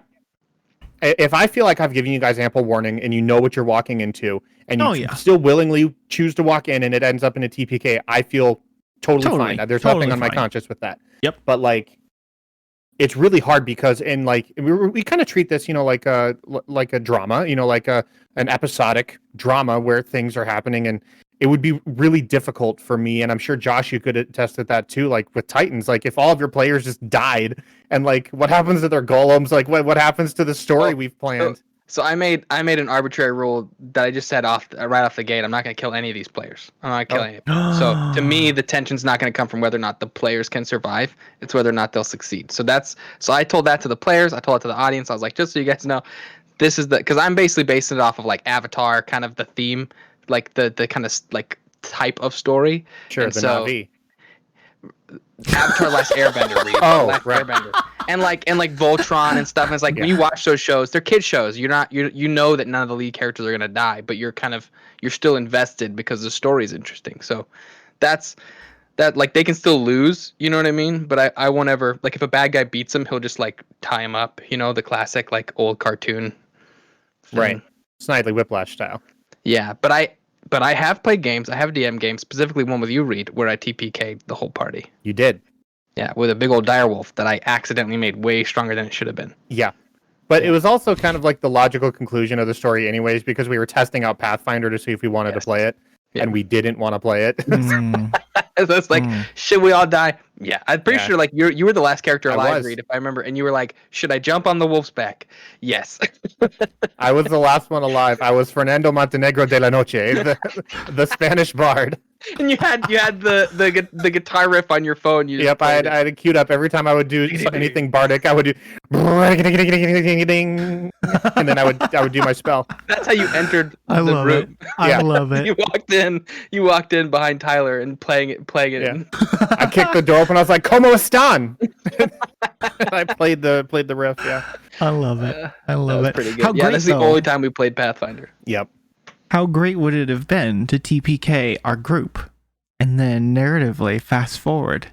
If I feel like I've given you guys ample warning and you know what you're walking into and you still willingly choose to walk in and it ends up in a TPK, I feel totally fine. There's nothing on my conscience with that. Yep. But like, it's really hard because in like we kind of treat this, you know, like a drama, you know, like an episodic drama where things are happening, and it would be really difficult for me, and I'm sure Josh, you could attest to that too. Like with Titans, like if all of your players just died, and like what happens to their golems? Like what happens to the story we've planned? So I made an arbitrary rule that I just said right off the gate. I'm not going to kill any of these players. I'm not killing any. So to me, the tension's not going to come from whether or not the players can survive. It's whether or not they'll succeed. So I told that to the players. I told it to the audience. I was like, just so you guys know, this is because I'm basically basing it off of like Avatar, kind of the theme, like the kind of like type of story. Sure, and the so, Na'vi. Avatar Last Airbender. Last Airbender. And like Voltron and stuff. And it's like when you watch those shows, they're kid shows. You know that none of the lead characters are gonna die, but you're still invested because the story is interesting. So that's like they can still lose, you know what I mean? But I won't ever like if a bad guy beats him, he'll just like tie him up, you know, the classic like old cartoon thing. Right. Snidely Whiplash style. Yeah, but I have played games. I have DM games, specifically one with you, Reed, where I TPK'd the whole party. You did. Yeah, with a big old direwolf that I accidentally made way stronger than it should have been. Yeah. But it was also kind of like the logical conclusion of the story anyways, because we were testing out Pathfinder to see if we wanted to play it, and we didn't want to play it. So it's like, should we all die? Yeah, I'm pretty sure like you were the last character alive, Reed, if I remember, and you were like, should I jump on the wolf's back? Yes. I was the last one alive. I was Fernando Montenegro de la Noche, the Spanish bard. And you had the guitar riff on your phone. I had it queued up every time I would do anything bardic. I would do, and then I would do my spell. That's how you entered I the love room. it. I love it. You walked in behind Tyler and playing it. Yeah. I kicked the door open. I was like, "Como están?" I played the riff. Yeah. I love it. I love it. Pretty good. That's the only time we played Pathfinder. Yep. How great would it have been to TPK our group and then narratively fast forward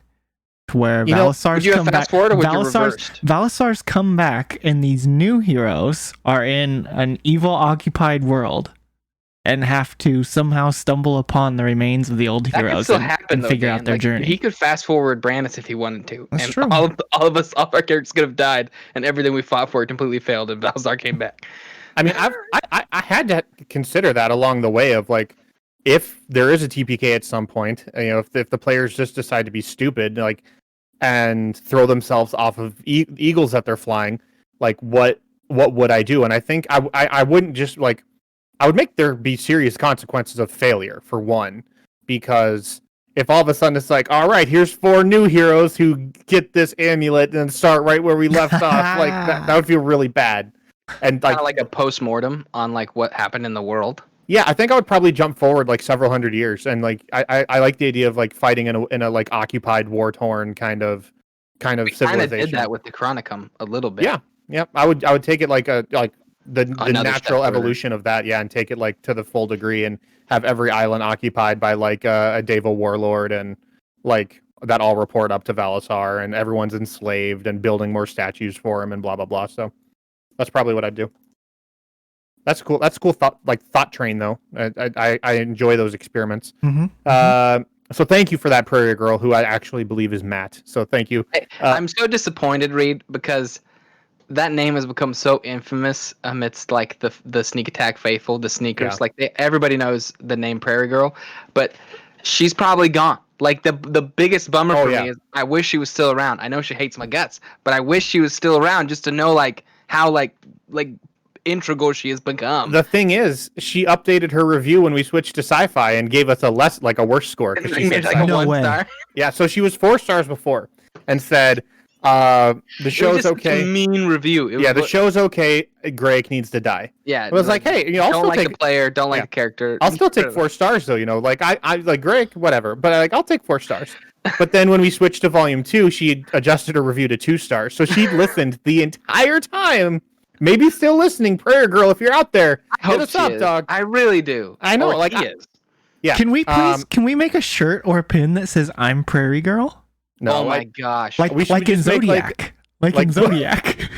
to where Valisar's come back? Valisar's come back and these new heroes are in an evil occupied world and have to somehow stumble upon the remains of the old heroes and figure out their journey. He could fast forward Brandis if he wanted to. That's and true. All of our characters could have died and everything we fought for completely failed and Valisar came back. I mean, I had to consider that along the way of like, if there is a TPK at some point, if the players just decide to be stupid, like, and throw themselves off of eagles that they're flying, like, what would I do? And I think I wouldn't just like, I would make there be serious consequences of failure for one, because if all of a sudden it's like, all right, here's 4 new heroes who get this amulet and start right where we left off, like that would feel really bad. And like a post-mortem on like what happened in the world. Yeah, I think I would probably jump forward like several hundred years, and like I like the idea of like fighting in a like occupied, war-torn kind of civilization. Kind of did that with the Chronicum a little bit. Yeah. I would take it like the natural evolution of that, and take it like to the full degree, and have every island occupied by like a Deva warlord, and like that all report up to Valisar, and everyone's enslaved, and building more statues for him, and blah blah blah. So. That's probably what I'd do. That's cool. That's a cool thought train, though. I enjoy those experiments. Mm-hmm. So thank you for that, Prairie Girl, who I actually believe is Matt. So thank you. I'm so disappointed, Reed, because that name has become so infamous amidst like the Sneak Attack faithful, the sneakers. Yeah. Like everybody knows the name Prairie Girl, but she's probably gone. Like the biggest bummer for me is I wish she was still around. I know she hates my guts, but I wish she was still around just to know like how like integral she has become. The thing is, she updated her review when we switched to sci-fi and gave us a worse score. She said like a 1 star. Yeah, so she was 4 stars before and said the show's okay. A mean review. The show's okay. Greg needs to die. Yeah, it was like, hey, I'll don't still like take the player, don't like the character. I'll still take 4 stars though. Like I like Greg, whatever. But like I'll take 4 stars. But then when we switched to Volume 2, she adjusted her review to 2 stars. So she listened the entire time. Maybe still listening, Prairie Girl, if you're out there. Hit us up, dog. I really do. I know, like he is. Yeah. Can we please? Can we make a shirt or a pin that says "I'm Prairie Girl"? No. Oh my gosh. Like in Zodiac. Like in Zodiac.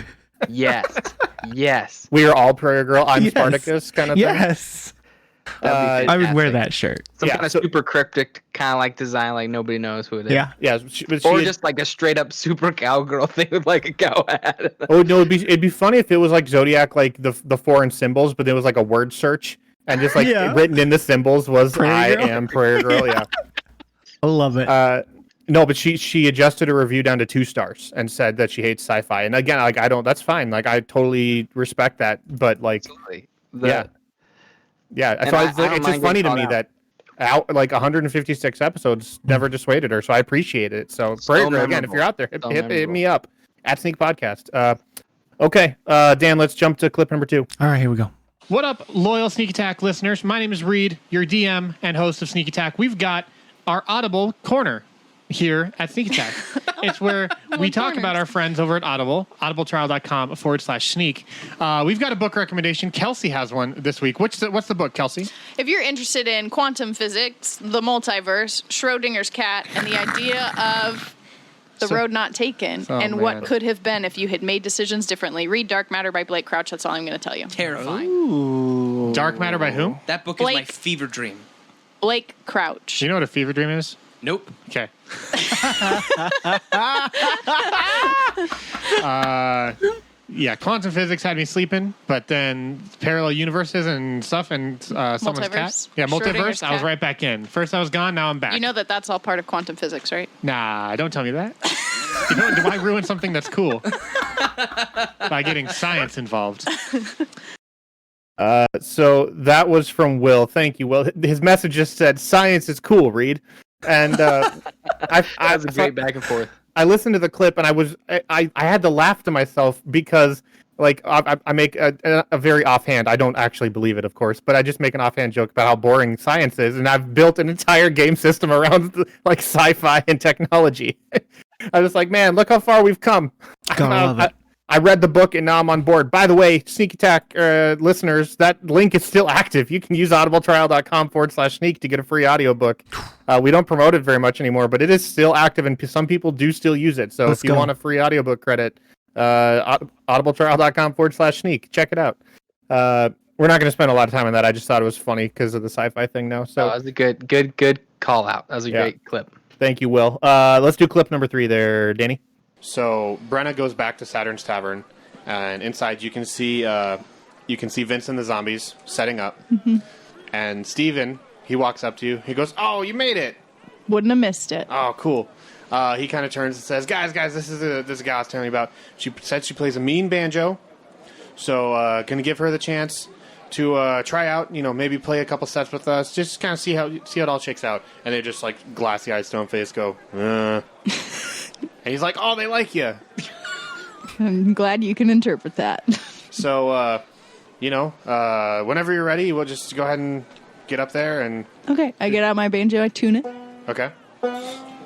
Yes. We are all Prairie Girl. I'm Spartacus, kind of thing. Yes. I would wear that shirt. Some kind of super cryptic kind of like design, like nobody knows who it is. Yeah. Or just like a straight up super cowgirl thing with like a cow hat. Oh no, it'd be funny if it was like Zodiac, like the foreign symbols, but it was like a word search, and just like Yeah. written in the symbols was Prayer "I girl? am prayer girl." Yeah. I love it. No, but she adjusted her review down to 2 stars and said that she hates sci-fi. And again, like I don't. That's fine. Like I totally respect that. But like, Absolutely. yeah. And So I it's like, don't it's just mind funny getting to me called that like 156 episodes never dissuaded her. So I appreciate it. So prayer girl, again, if memorable. you're out there, So hit me memorable. up at Sneak Podcast. Okay, Dan, let's jump to clip number 2. All right, here we go. What up, loyal Sneak Attack listeners? My name is Reed, your DM and host of Sneak Attack. We've got our Audible corner here at Sneak Attack. It's where we talk about our friends over at Audible, audibletrial.com/sneak. We've got a book recommendation. Kelsey has one this week. What's the book, Kelsey? If you're interested in quantum physics, the multiverse, Schrodinger's cat, and the idea of the road not taken, and man. what could have been if you had made decisions differently, read Dark Matter by Blake Crouch. That's all I'm going to tell you. Terrifying. Dark Matter by whom? That book is my Blake. fever dream. Blake Crouch. Do you know what a fever dream is? Nope. Okay. Yeah, quantum physics had me sleeping, but then parallel universes and stuff and someone's cat. Multiverse. Yeah, multiverse. Schrodinger's I was cat. right back in. First I was gone, now I'm back. You know that that's all part of quantum physics, right? Nah, don't tell me that. Do I ruin something that's cool by getting science involved? So that was from Will. Thank you, Will. His message just said, "Science is cool, Reed." And That was a great back and forth. I listened to the clip and I had to laugh to myself because like I make a very offhand. I don't actually believe it, of course, but I just make an offhand joke about how boring science is, and I've built an entire game system around like sci-fi and technology. I was like, man, look how far we've come. Gotta love it. I read the book and now I'm on board. By the way, Sneak Attack listeners, that link is still active. You can use audibletrial.com/sneak to get a free audiobook. We don't promote it very much anymore, but it is still active and some people do still use it. So Let's if you go. want a free audiobook credit, audibletrial.com/sneak. Check it out. We're not going to spend a lot of time on that. I just thought it was funny because of the sci-fi thing now. So So that was a good call out. That was a Yeah. great clip. thank you, Will. Let's do clip number 3 there, Danny. So Brenna goes back to Saturn's Tavern, and inside you can see Vince and the zombies setting up. And Steven, he walks up to you. He goes, "Oh, you made it! Wouldn't have missed it. Oh, cool." He kind of turns and says, "Guys, this is a guy I was telling you about. She said she plays a mean banjo, so gonna give her the chance to try out. You know, maybe play a couple sets with us, just kind of see how it all shakes out." And they just like glassy eyed, stone face go. And he's like, "Oh, they like you." I'm glad you can interpret that. So, whenever you're ready, we'll just go ahead and get up there and Okay, I get out my banjo, I tune it. okay.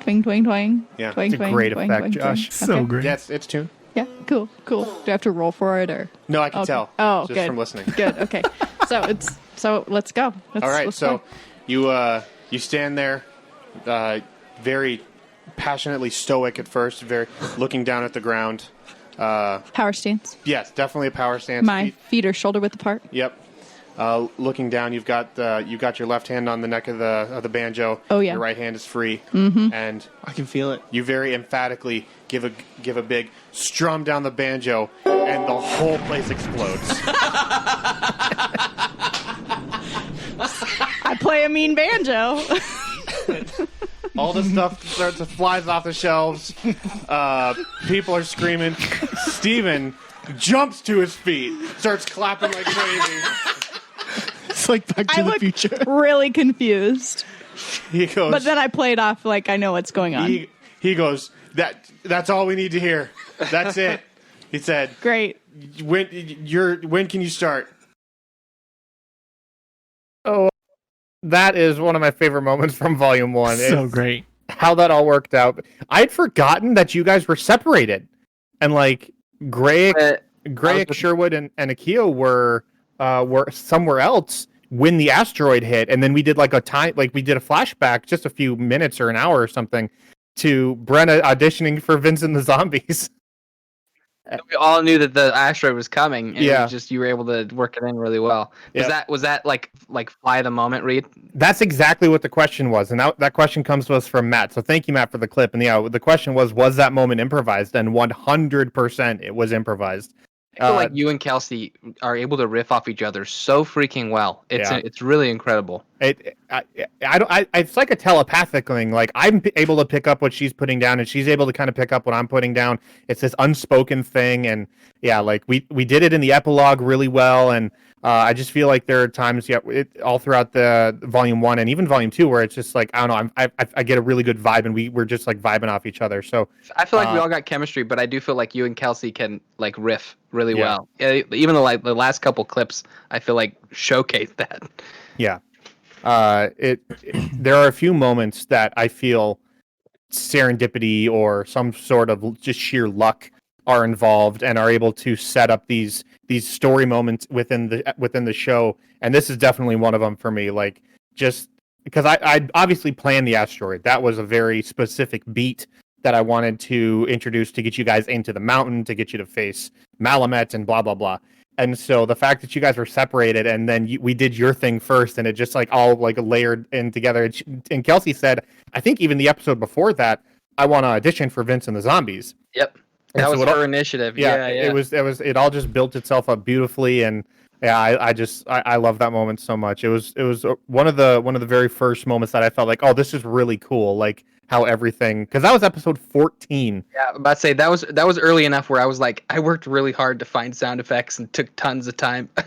Twang, twang, twang. Yeah, twang, it's a twang, great twang, effect, twang, Josh. twang. So Okay. great. Yeah, it's tuned. Yeah, cool. Do I have to roll for it or? No, I can Okay. tell. Oh, just good. from listening. Good. Okay. So let's go. All right, let's so go. you stand there, very passionately stoic at first, very looking down at the ground. Power stance. Yes, definitely a power stance. My feet are shoulder width apart. Yep. Looking down, you've got your left hand on the neck of the banjo. Oh, yeah. Your right hand is free, and I can feel it. you very emphatically give a big strum down the banjo, and the whole place explodes. I play a mean banjo. All the stuff flies off the shelves. People are screaming. Steven jumps to his feet, starts clapping like crazy. It's like Back to I the look Future. really confused, He goes. but then I played off like I know what's going on. he goes. That's all we need to hear. That's it. He said. Great. When can you start? Oh, that is one of my favorite moments from Volume 1. So It's great. how that all worked out. I'd forgotten that you guys were separated, and like Greg, Sherwood, and Akio were somewhere else when the asteroid hit, and then we did like a flashback, just a few minutes or an hour or something, to Brenna auditioning for Vince and the Zombies. We all knew that the asteroid was coming, and Yeah. it was just you were able to work it in really well. Yeah. Was that like fly the moment, Reed? That's exactly what the question was, and that question comes to us from Matt. So thank you, Matt, for the clip. And yeah, the question was that moment improvised? And 100% it was improvised. I feel like you and Kelsey are able to riff off each other so freaking well. It's really incredible. It's like a telepathic thing. Like I'm able to pick up what she's putting down, and she's able to kind of pick up what I'm putting down. It's this unspoken thing, and yeah, like we did it in the epilogue really well, and I just feel like there are times, all throughout the volume 1 and even volume 2, where it's just like I don't know, I get a really good vibe, and we're just like vibing off each other. So I feel like we all got chemistry, but I do feel like you and Kelsey can like riff really well. Even the last couple clips, I feel like showcase that. Yeah. There are a few moments that I feel serendipity or some sort of just sheer luck are involved and are able to set up these story moments within the show, and this is definitely one of them for me. Like, just because I obviously planned the asteroid, that was a very specific beat that I wanted to introduce to get you guys into the mountain, to get you to face Malamet and blah blah blah. And so the fact that you guys were separated and then we did your thing first, and it just like all like layered in together. And Kelsey said, I think even the episode before that, I want to audition for Vince and the Zombies. Yep, that was her initiative. Yeah, it all just built itself up beautifully, and yeah, I love that moment so much. It was one of the very first moments that I felt like, oh, this is really cool. Like how everything, because that was episode 14. Yeah, I'm about to say that was early enough where I was like, I worked really hard to find sound effects and took tons of time at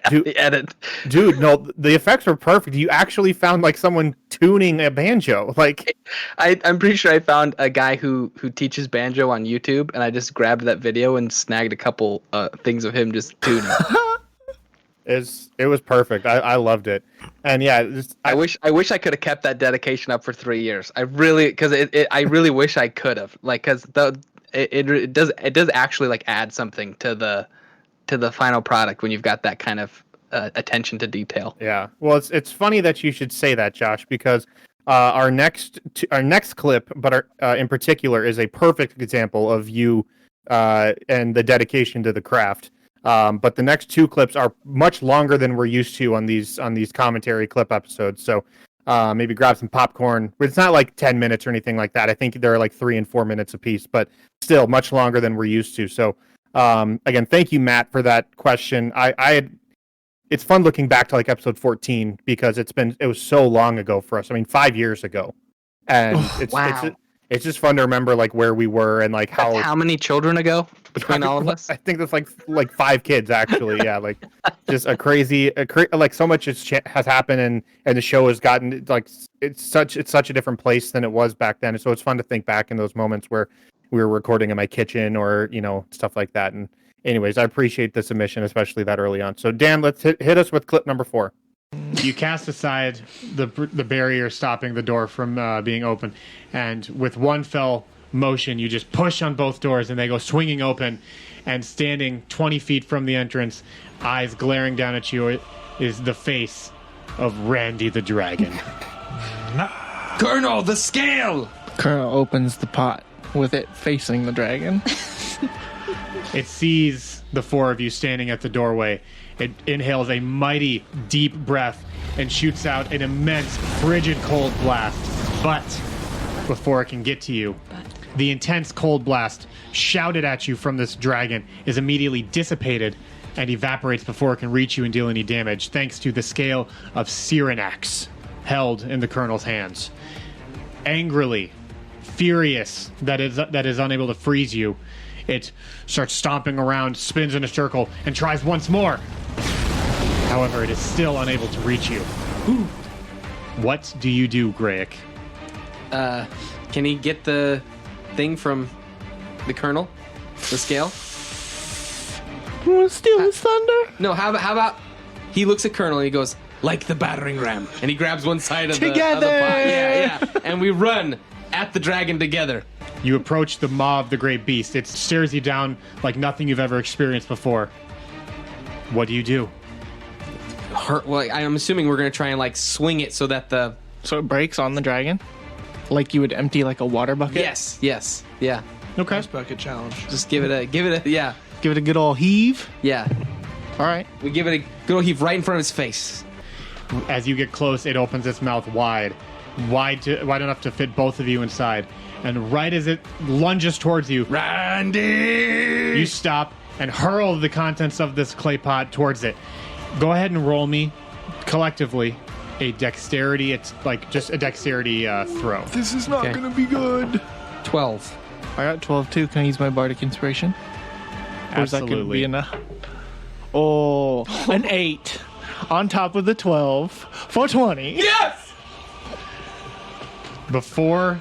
the edit. Dude, no, the effects were perfect. You actually found like someone tuning a banjo. Like I'm pretty sure I found a guy who teaches banjo on YouTube, and I just grabbed that video and snagged a couple things of him just tuning. It was perfect. I loved it, and yeah, I wish I could have kept that dedication up for 3 years. I really wish I could have, like, because it does actually like add something to the final product when you've got that kind of attention to detail. Yeah, well, it's funny that you should say that, Josh, because our next clip, but in particular, is a perfect example of you and the dedication to the craft. But the next 2 clips are much longer than we're used to on these commentary clip episodes. So maybe grab some popcorn. It's not like 10 minutes or anything like that. I think they're like 3 and 4 minutes apiece, but still much longer than we're used to. So again, thank you, Matt, for that question. It's fun looking back to like episode 14 because it was so long ago for us. I mean, 5 years ago, and it's just fun to remember like where we were and like how many children ago between all of us. I think that's like 5 kids actually. Yeah, like just like so much has happened, and the show has gotten like it's such a different place than it was back then. So it's fun to think back in those moments where we were recording in my kitchen or stuff like that. And anyways, I appreciate the submission, especially that early on. So Dan, let's hit us with clip number 4. You cast aside the barrier stopping the door from being open, and with one fell motion, you just push on both doors, and they go swinging open. And standing 20 feet from the entrance, eyes glaring down at you, is the face of Randy the Dragon. Colonel, the scale! Colonel opens the pot with it facing the dragon. It sees the 4 of you standing at the doorway. It inhales a mighty, deep breath and shoots out an immense, frigid cold blast. But before it can get to you, the intense cold blast shouted at you from this dragon is immediately dissipated and evaporates before it can reach you and deal any damage, thanks to the scale of Cyrenax held in the Colonel's hands. Angrily, furious that is unable to freeze you, it starts stomping around, spins in a circle, and tries once more. However, it is still unable to reach you. What do you do, Grayek? Can he get the thing from the Colonel? The scale? You want to steal his thunder? No, how about he looks at Colonel and he goes, like the battering ram. And he grabs one side of the pot. Yeah. And we run at the dragon together. You approach the maw of the great beast. It stares you down like nothing you've ever experienced before. What do you do? Well, I'm assuming we're going to try and like swing it so that So it breaks on the dragon? Like you would empty like a water bucket? Yes, yeah. Okay. Ice bucket challenge. Just give it a yeah. Give it a good old heave? Yeah. All right. We give it a good old heave right in front of his face. As you get close, it opens its mouth wide enough to fit both of you inside. And right as it lunges towards you, Randy! You stop, and hurl the contents of this clay pot towards it. Go ahead and roll me collectively a dexterity. It's like just a dexterity throw. This is not Okay. going to be good. 12. I got 12 too. Can I use my bardic inspiration? Or is that going to Absolutely. be enough? Oh, an 8 on top of the 12 for 20. Yes! Before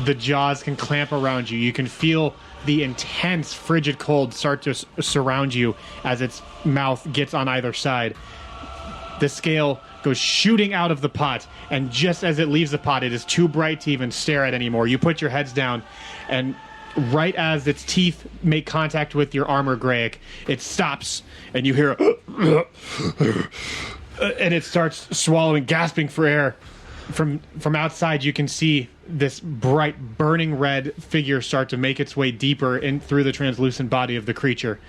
the jaws can clamp around you, you can feel the intense frigid cold start to surround you as its mouth gets on either side. The scale goes shooting out of the pot, and just as it leaves the pot, it is too bright to even stare at anymore. You put your heads down, and right as its teeth make contact with your armor, Graic, it stops, and you hear and it starts swallowing, gasping for air. From outside, you can see this bright, burning red figure start to make its way deeper in through the translucent body of the creature.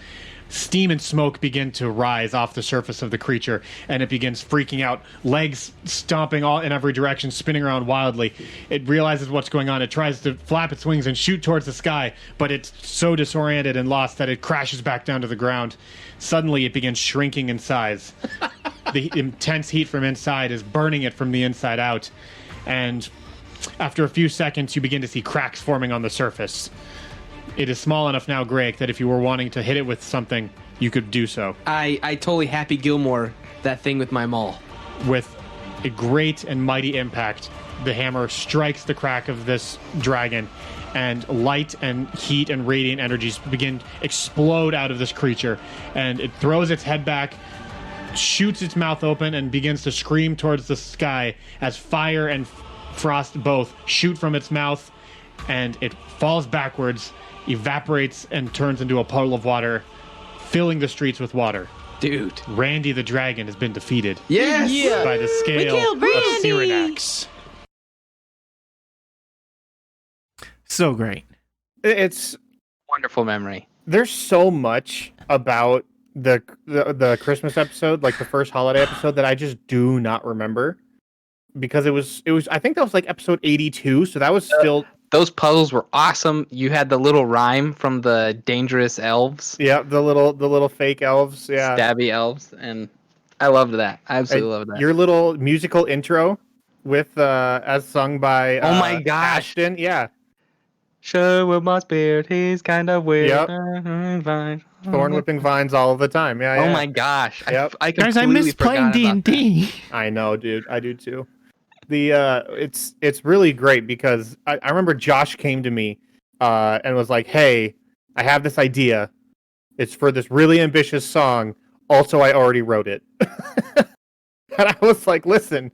Steam and smoke begin to rise off the surface of the creature, and it begins freaking out, legs stomping all in every direction, spinning around wildly. It realizes what's going on. It tries to flap its wings and shoot towards the sky, but it's so disoriented and lost that it crashes back down to the ground. Suddenly, it begins shrinking in size. The intense heat from inside is burning it from the inside out, and after a few seconds, you begin to see cracks forming on the surface. It is small enough now, Greg, that if you were wanting to hit it with something, you could do so. I totally Happy Gilmore that thing with my maul. With a great and mighty impact, the hammer strikes the crack of this dragon, and light and heat and radiant energies begin to explode out of this creature, and it throws its head back, shoots its mouth open, and begins to scream towards the sky as fire and frost both shoot from its mouth, and it falls backwards, evaporates, and turns into a puddle of water, filling the streets with water. Dude. Randy the dragon has been defeated Yes! by the scale of Cyrenax. So great. It's Wonderful memory. there's so much about the Christmas episode, like the first holiday episode, that I just do not remember, because it was I think that was like episode 82, so that was still Those puzzles were awesome. You had the little rhyme from the dangerous elves, the little fake elves, yeah. stabby elves, and I loved that. I absolutely loved that. Your little musical intro with as sung by Oh my gosh. Ashton, yeah. Show with my spirit, he's kind of weird. Yep. Thorn whipping vines all the time. Yeah. Oh yeah. my gosh. Yep. I Guys, I completely miss playing forgot about that. D&D. I know, dude. I do too. The it's really great because I remember Josh came to me and was like, "Hey, I have this idea. It's for this really ambitious song. Also, I already wrote it." And I was like, "Listen,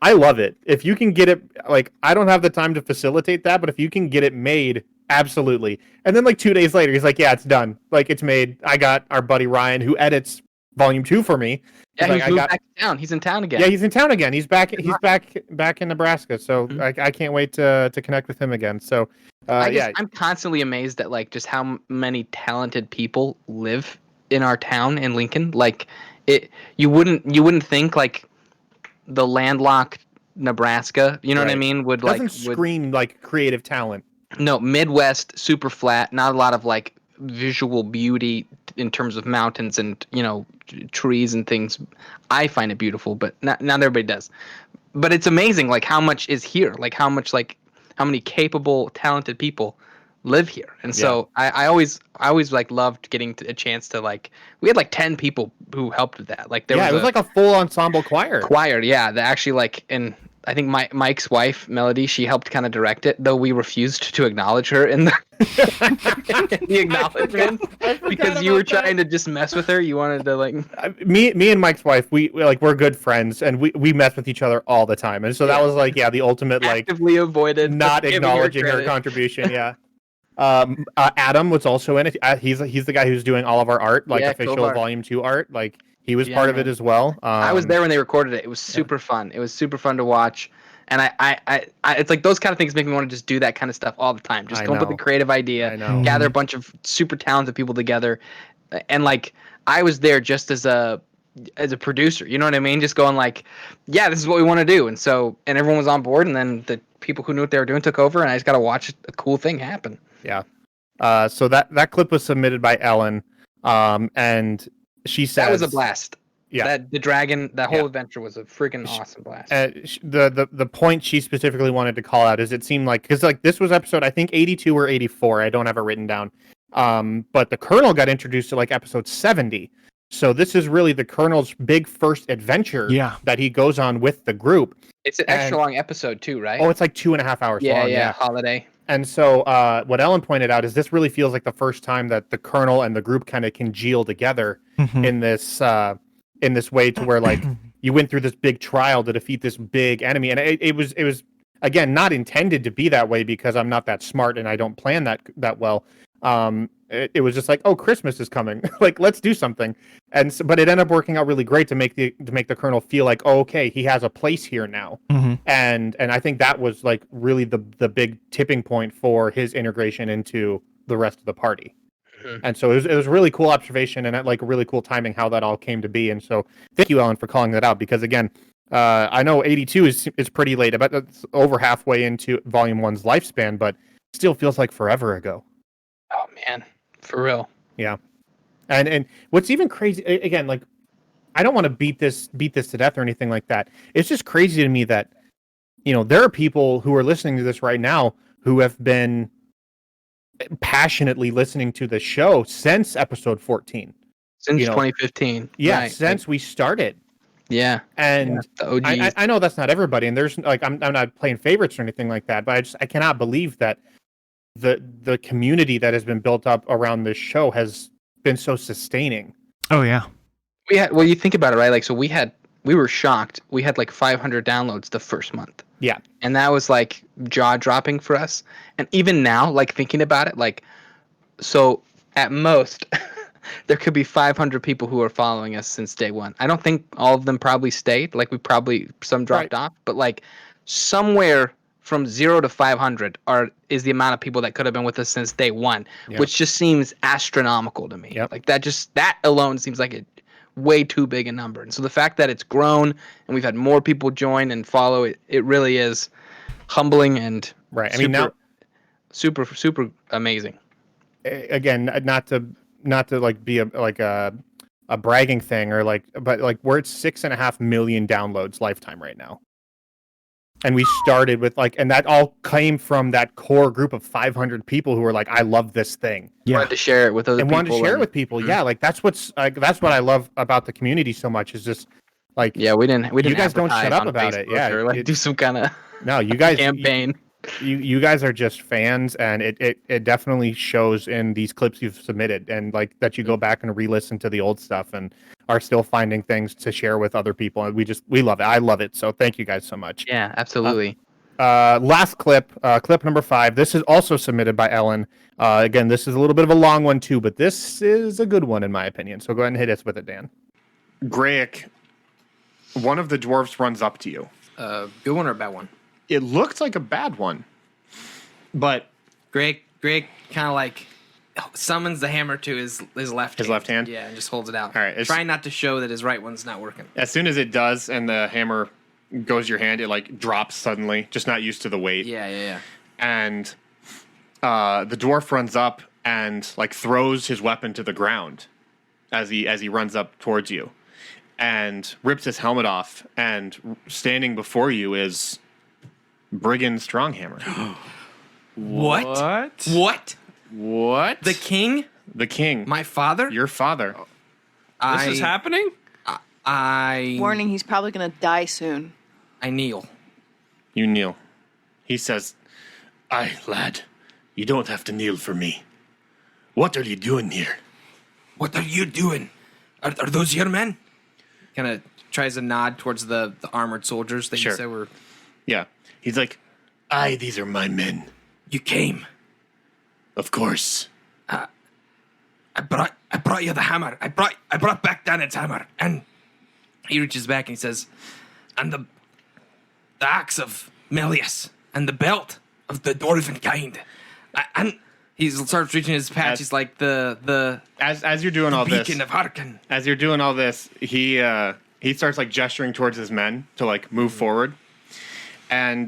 I love it. If you can get it, like, I don't have the time to facilitate that, but if you can get it made, absolutely." And then like 2 days later, he's like, "Yeah, it's done. Like, it's made. I got our buddy Ryan, who edits Volume 2 for me." Yeah, Like, he's I moved got- back to town. He's in town again. Yeah, he's in town again. He's back in Nebraska. So I can't wait to connect with him again. So I'm constantly amazed at like just how many talented people live in our town in Lincoln. Like you wouldn't think like the landlocked Nebraska, you know what I Right. mean, would doesn't would scream like creative talent. no, Midwest, super flat, not a lot of like visual beauty in terms of mountains and, you know, trees and things. I find it beautiful, but not everybody does. But it's amazing like how much is here, like how many capable, talented people live here. And so I always like loved getting a chance to like, we had like 10 people who helped with that. Like there It was like a full ensemble choir. yeah, that actually like, and I think Mike's wife, Melody, she helped kind of direct it, though we refused to acknowledge her in the, the acknowledgement because you were trying to just mess with her. You wanted to like Me and Mike's wife, we're good friends, and we mess with each other all the time, and so that was like the ultimate like actively avoided not giving acknowledging her credit. contribution. Yeah. Adam was also in it. He's the guy who's doing all of our art, like official Kovar. Volume 2 art. Like he was Yeah, part of man. it as well. I was there when they recorded it. It was super fun. It was super fun to watch. And I it's like those kind of things make me want to just do that kind of stuff all the time. Just I come up with know. a creative idea, I know. gather a bunch of super talented people together, and like I was there just as a producer. You know what I mean? Just going like, yeah, this is what we want to do, and everyone was on board, and then the people who knew what they were doing took over, and I just got to watch a cool thing happen. Yeah. So that clip was submitted by Ellen. And she says That was a blast. Yeah. The dragon, that whole adventure was a freaking awesome blast. The point she specifically wanted to call out is it seemed like, because like this was episode I think 82 or 84, I don't have it written down, but the Colonel got introduced to like episode 70, so this is really the Colonel's big first adventure that he goes on with the group. It's an extra long episode too, right? Oh, it's like 2.5 hours long. Yeah, holiday. And so what Ellen pointed out is this really feels like the first time that the Colonel and the group kind of congeal together in this way, to where like you went through this big trial to defeat this big enemy, and it was again not intended to be that way because I'm not that smart and I don't plan that well. It was just like, oh, Christmas is coming, like let's do something, and so, but it ended up working out really great to make the Colonel feel like, oh, okay, he has a place here now, and I think that was like really the big tipping point for his integration into the rest of the party. And so it was a really cool observation and like a really cool timing how that all came to be. And so thank you, Ellen, for calling that out, because again, I know 82 is pretty late, but it's over halfway into Volume 1's lifespan, but still feels like forever ago. Oh man, for real. Yeah. And what's even crazy, again, like I don't want to beat this to death or anything like that. It's just crazy to me that, there are people who are listening to this right now who have been passionately listening to the show since episode 14, since 2015. Yeah, since we started. Yeah, and the OGs. I know that's not everybody, and there's like I'm not playing favorites or anything like that, but I cannot believe that the community that has been built up around this show has been so sustaining. Oh yeah, you think about it, right? Like, so we were shocked. We had like 500 downloads the first month. Yeah. And that was like jaw dropping for us. And even now, like thinking about it, like, so at most there could be 500 people who are following us since day one. I don't think all of them probably stayed. Like some dropped off, but like somewhere from 0 to 500 is the amount of people that could have been with us since day one, which just seems astronomical to me. Like that alone seems like a way too big a number. And so the fact that it's grown and we've had more people join and follow it really is humbling and super amazing. Again, not to like be a bragging thing or like, but like we're at 6.5 million downloads lifetime right now. And we started with like, and that all came from that core group of 500 people who were like, I love this thing. Yeah. Wanted to share it with other people. Wanted to share it with people. Yeah. Like that's what I love about the community so much is just like, we didn't, you guys don't shut up about Facebook it. Yeah. Or like do some kind of you guys campaign. You guys are just fans, and it definitely shows in these clips you've submitted, and like that you go back and re-listen to the old stuff and are still finding things to share with other people, and we love it. I love it. So thank you guys so much. Yeah, absolutely. Last clip number 5. This is also submitted by Ellen. Again, this is a little bit of a long one too, but this is a good one in my opinion. So go ahead and hit us with it, Dan. Greg, one of the dwarves runs up to you. Good one or a bad one? It looked like a bad one, but Greg kind of like summons the hammer to his left hand. Yeah, and just holds it out. All right, trying not to show that his right one's not working. As soon as it does, and the hammer goes your hand, it like drops suddenly, just not used to the weight. Yeah. And the dwarf runs up and like throws his weapon to the ground as he runs up towards you, and rips his helmet off. And standing before you is Brigand Stronghammer. What? The king? The king. My father? Your father. This is happening? Warning, he's probably going to die soon. I kneel. You kneel. He says, "Aye, lad, you don't have to kneel for me. What are you doing here?" What are you doing? Are those your men? Kind of tries to nod towards the armored soldiers that you said were... Yeah. He's like, "Aye, these are my men." You came. Of course. I brought you the hammer. I brought back Danet's hammer. And he reaches back and he says, "And the axe of Melius, and the belt of the dwarven kind." And he starts reaching his patch. He's like as you're doing all this, beacon of Harkin. As you're doing all this, he starts like gesturing towards his men to like move forward. And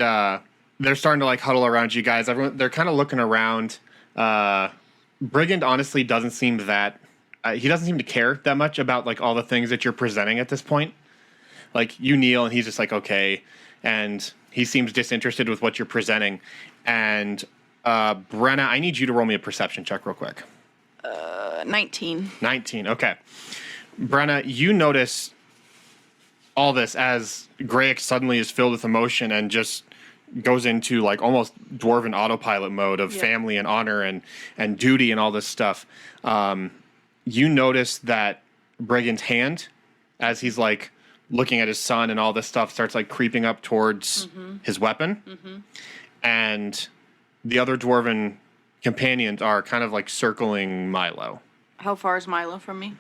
they're starting to like huddle around you guys. They're kind of looking around. Brigand honestly doesn't seem that he doesn't seem to care that much about like all the things that you're presenting at this point. Like you kneel and he's just like, okay. And he seems disinterested with what you're presenting. And Brenna, I need you to roll me a perception check real quick. 19. 19. Okay. Brenna, you notice all this as Grayek suddenly is filled with emotion and just goes into like almost dwarven autopilot mode of family and honor and duty and all this stuff. You notice that Brigand's hand, as he's like looking at his son and all this stuff, starts like creeping up towards his weapon. And the other dwarven companions are kind of like circling Milo. How far is Milo from me?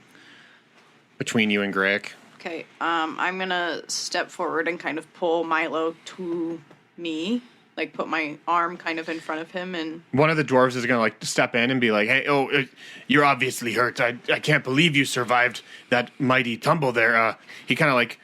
Between you and Grayek. Okay, I'm gonna step forward and kind of pull Milo to me, like put my arm kind of in front of him, and one of the dwarves is gonna like step in and be like, "Hey, you're obviously hurt. I can't believe you survived that mighty tumble there." He kind of like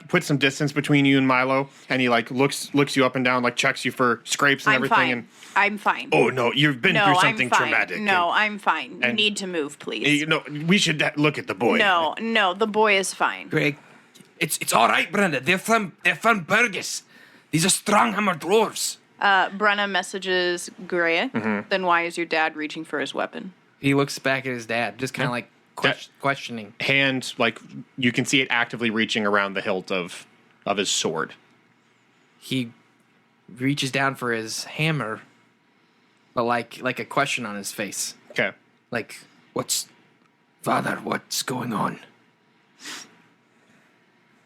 puts some distance between you and Milo, and he like looks you up and down, like checks you for scrapes and everything. Fine. And I'm fine. oh no, you've been through something I'm fine. traumatic. No, I'm fine. You and- need to move, please. We should look at the boy. No, the boy is fine. Greg, it's all right, Brenda. They're from Burgess. These are Stronghammer dwarves. Brenna messages Graya. Then why is your dad reaching for his weapon? He looks back at his dad, just kind of like questioning. Hand, like you can see it actively reaching around the hilt of his sword. He reaches down for his hammer, but like a question on his face. Okay. Like, Father, what's going on?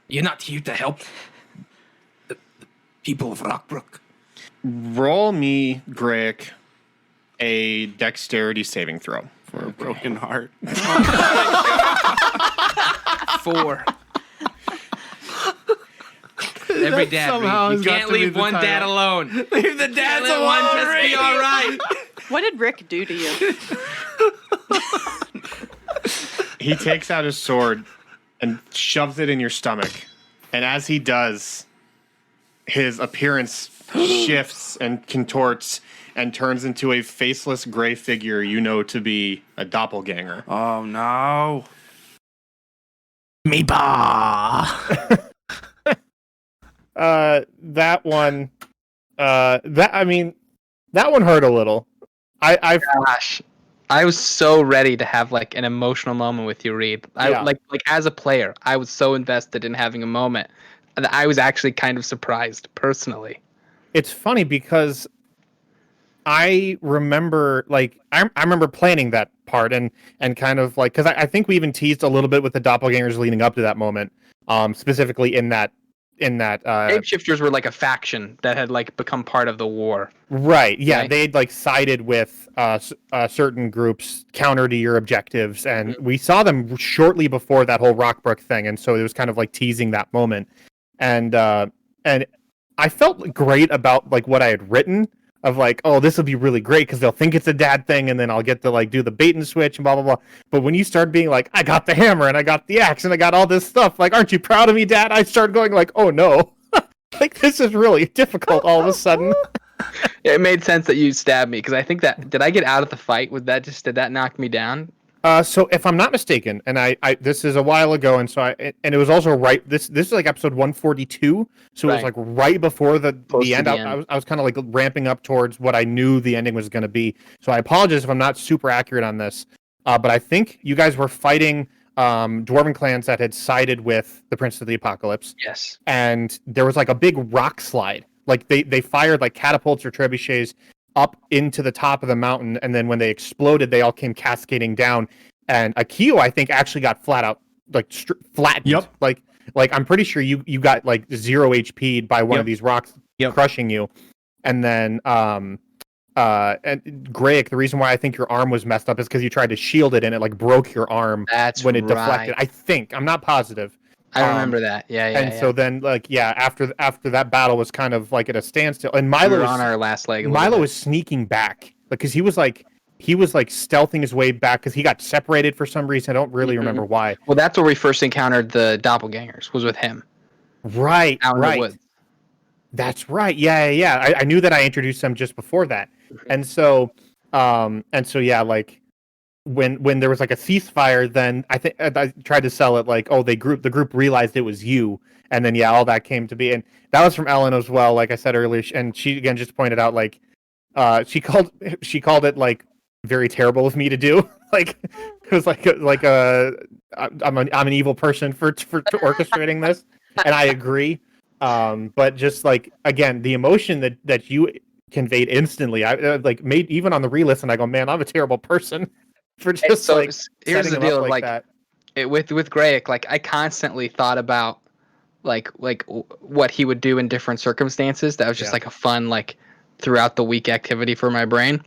You're not here to help the people of Rockbrook. Roll me, Grayek, a dexterity saving throw. For a broken heart. 4. Every dad, somehow you has got can't to be leave the one dad title. alone. Leave the dads Let one just be all right. What did Rick do to you? He takes out his sword and shoves it in your stomach. And as he does, his appearance shifts and contorts and turns into a faceless gray figure you know to be a doppelganger. Oh no. Meeba. That one, that one hurt a little. Gosh, I was so ready to have like an emotional moment with you, Reed. Yeah. Like as a player, I was so invested in having a moment that I was actually kind of surprised personally. It's funny because I remember I remember planning that part and kind of like, because I think we even teased a little bit with the doppelgangers leading up to that moment, specifically in that Shapeshifters were like a faction that had like become part of the war. right, yeah, Right? they'd like sided with certain groups counter to your objectives, and we saw them shortly before that whole Rockbrook thing, and so it was kind of like teasing that moment, and I felt great about like what I had written of like, oh, this will be really great because they'll think it's a dad thing, and then I'll get to like do the bait and switch and blah blah blah. But when you start being like, I got the hammer and I got the axe and I got all this stuff, like, aren't you proud of me, Dad? I started going like, oh no, like this is really difficult all of a sudden. It made sense that you stabbed me because I think that did I get out of the fight? Did that knock me down? So if I'm not mistaken, and I this is a while ago, and so it was also right. This is like episode 142, so it was like right before the end. I was kind of like ramping up towards what I knew the ending was going to be. So I apologize if I'm not super accurate on this, but I think you guys were fighting dwarven clans that had sided with the Prince of the Apocalypse. Yes. And there was like a big rock slide. Like they fired like catapults or trebuchets up into the top of the mountain, and then when they exploded, they all came cascading down. And Akio, I think, actually got flat out like flattened. Yep. Like I'm pretty sure you got like 0 HP'd by one of these rocks crushing you. And then and Grayek, the reason why I think your arm was messed up is because you tried to shield it and it like broke your arm when it deflected. I think, I'm not positive. I remember that. Yeah. So then, like, after that battle was kind of like at a standstill, and Milo was on our last leg. Milo was sneaking back, because he was stealthing his way back because he got separated for some reason. I don't really remember why. Well, that's where we first encountered the doppelgangers. Was with him. Right. Out in the woods. That's right. Yeah. I knew that I introduced them just before that, and so yeah, like when there was like a ceasefire, then I think I tried to sell it like, oh, the group realized it was you, and then all that came to be, and that was from Ellen as well. Like I said earlier, and she again just pointed out like, she called it like very terrible of me to do. Like it was like I'm an evil person for orchestrating this, and I agree. But just like again, the emotion that you conveyed instantly, I like made even on the re-listen. I go, man, I'm a terrible person for just So like here's setting the him up deal, like that. with Grayek, like I constantly thought about like what he would do in different circumstances. That was just like a fun like throughout the week activity for my brain.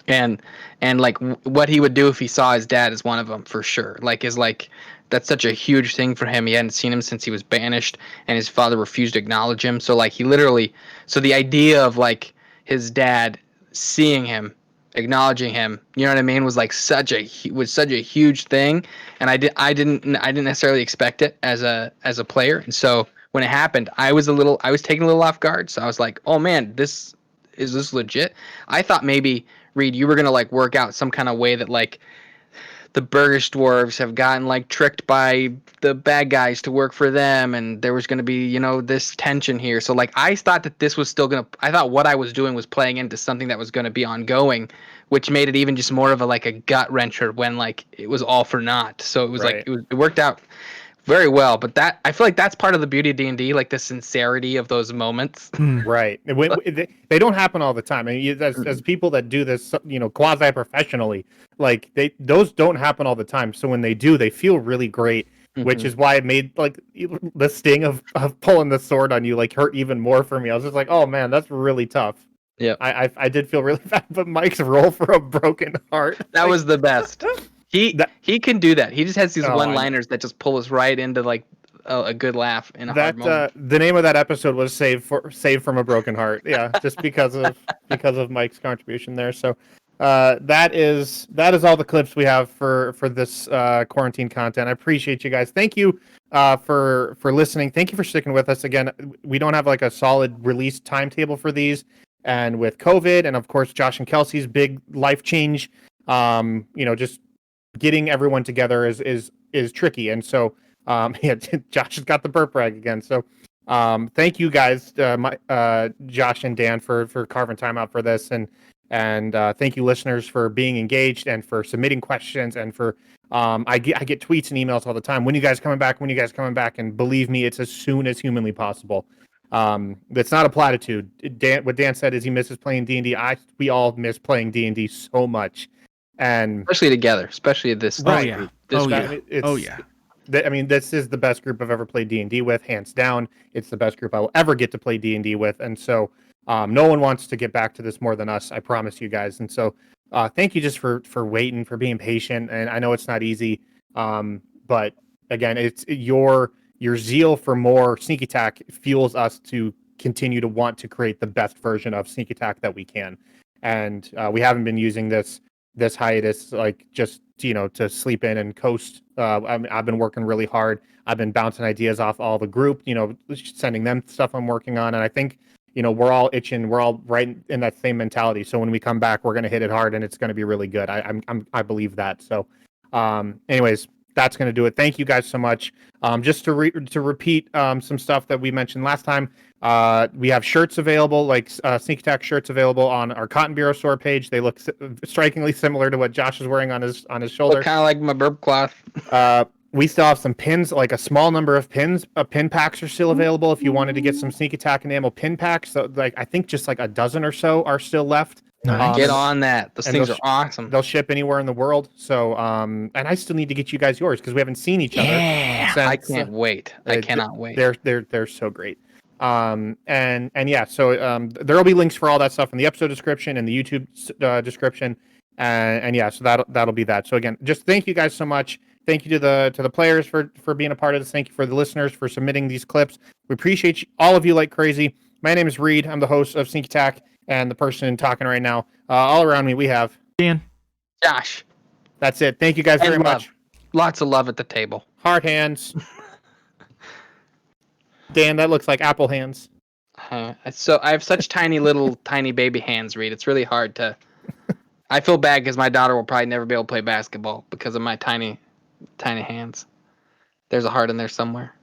And like what he would do if he saw his dad is one of them for sure. Like is like that's such a huge thing for him. He hadn't seen him since he was banished, and his father refused to acknowledge him. So like he literally, so the idea of like his dad seeing him, acknowledging him, you know what I mean, was like such a huge thing. And I didn't necessarily expect it as a player. And so when it happened, I was taken a little off guard. So I was like, oh man, is this legit? I thought maybe, Reed, you were gonna like work out some kind of way that like the Burgish dwarves have gotten like tricked by the bad guys to work for them, and there was gonna be, you know, this tension here. So like I thought that this was still gonna, I thought what I was doing was playing into something that was gonna be ongoing, which made it even just more of a gut wrencher when like it was all for naught. So it was like it worked out very well, but that I feel like that's part of the beauty of D&D, like the sincerity of those moments. Right. They don't happen all the time. I mean, as people that do this, you know, quasi professionally, like those don't happen all the time. So when they do, they feel really great, which is why it made like the sting of pulling the sword on you like hurt even more for me. I was just like, oh man, that's really tough. Yeah, I did feel really bad, but Mike's roll for a broken heart. That was the best. He can do that. He just has these one-liners that just pull us right into like a good laugh in a hard moment. The name of that episode was "Save from a Broken Heart." Yeah, just because of Mike's contribution there. So that is all the clips we have for this quarantine content. I appreciate you guys. Thank you for listening. Thank you for sticking with us. Again, we don't have like a solid release timetable for these, and with COVID, and of course Josh and Kelsey's big life change, you know, just getting everyone together is tricky. And so yeah, Josh has got the burp rag again. So thank you guys, Josh and Dan, for carving time out for this, and thank you listeners for being engaged and for submitting questions, and for I get tweets and emails all the time. When you guys coming back? And believe me, it's as soon as humanly possible. That's not a platitude. What Dan said is he misses playing D&D. We all miss playing D&D so much. And especially together, especially at this. Right. Yeah. I mean, this is the best group I've ever played D&D with, hands down. It's the best group I will ever get to play D&D with, and so no one wants to get back to this more than us. I promise you guys. And so, thank you just for waiting, for being patient. And I know it's not easy, but again, it's your zeal for more Sneak Attack fuels us to continue to want to create the best version of Sneak Attack that we can. And we haven't been using this hiatus like just to sleep in and coast. I've been working really hard. I've been bouncing ideas off all the group, sending them stuff I'm working on, and I think we're all itching. We're all right in that same mentality. So when we come back, we're going to hit it hard, and it's going to be really good. I believe that. So anyways, that's going to do it. Thank you guys so much. Just to repeat some stuff that we mentioned last time, we have shirts available, like Sneak Attack shirts available on our Cotton Bureau store page. They look strikingly similar to what Josh is wearing on his shoulder. Kind of like my burp cloth. We still have some pins, like a small number of pins. Pin packs are still available if you wanted to get some Sneak Attack and ammo pin packs. So, like, I think just like a dozen or so are still left. Get on that. Those things are awesome. They'll ship anywhere in the world. So, and I still need to get you guys yours because we haven't seen each other. I can't wait. I cannot wait. They're so great. And yeah, so there will be links for all that stuff in the episode description and the YouTube description. And yeah, so that'll be that. So again, just thank you guys so much. Thank you to the players for being a part of this. Thank you for the listeners for submitting these clips. We appreciate all of you like crazy. My name is Reed. I'm the host of Sneak Attack, and the person talking right now. All around me, we have Dan, Josh. That's it. Thank you guys very much. Lots of love at the table. Heart hands. Dan, that looks like apple hands. So I have such tiny baby hands, Reed. It's really hard to. I feel bad because my daughter will probably never be able to play basketball because of my tiny hands. There's a heart in there somewhere.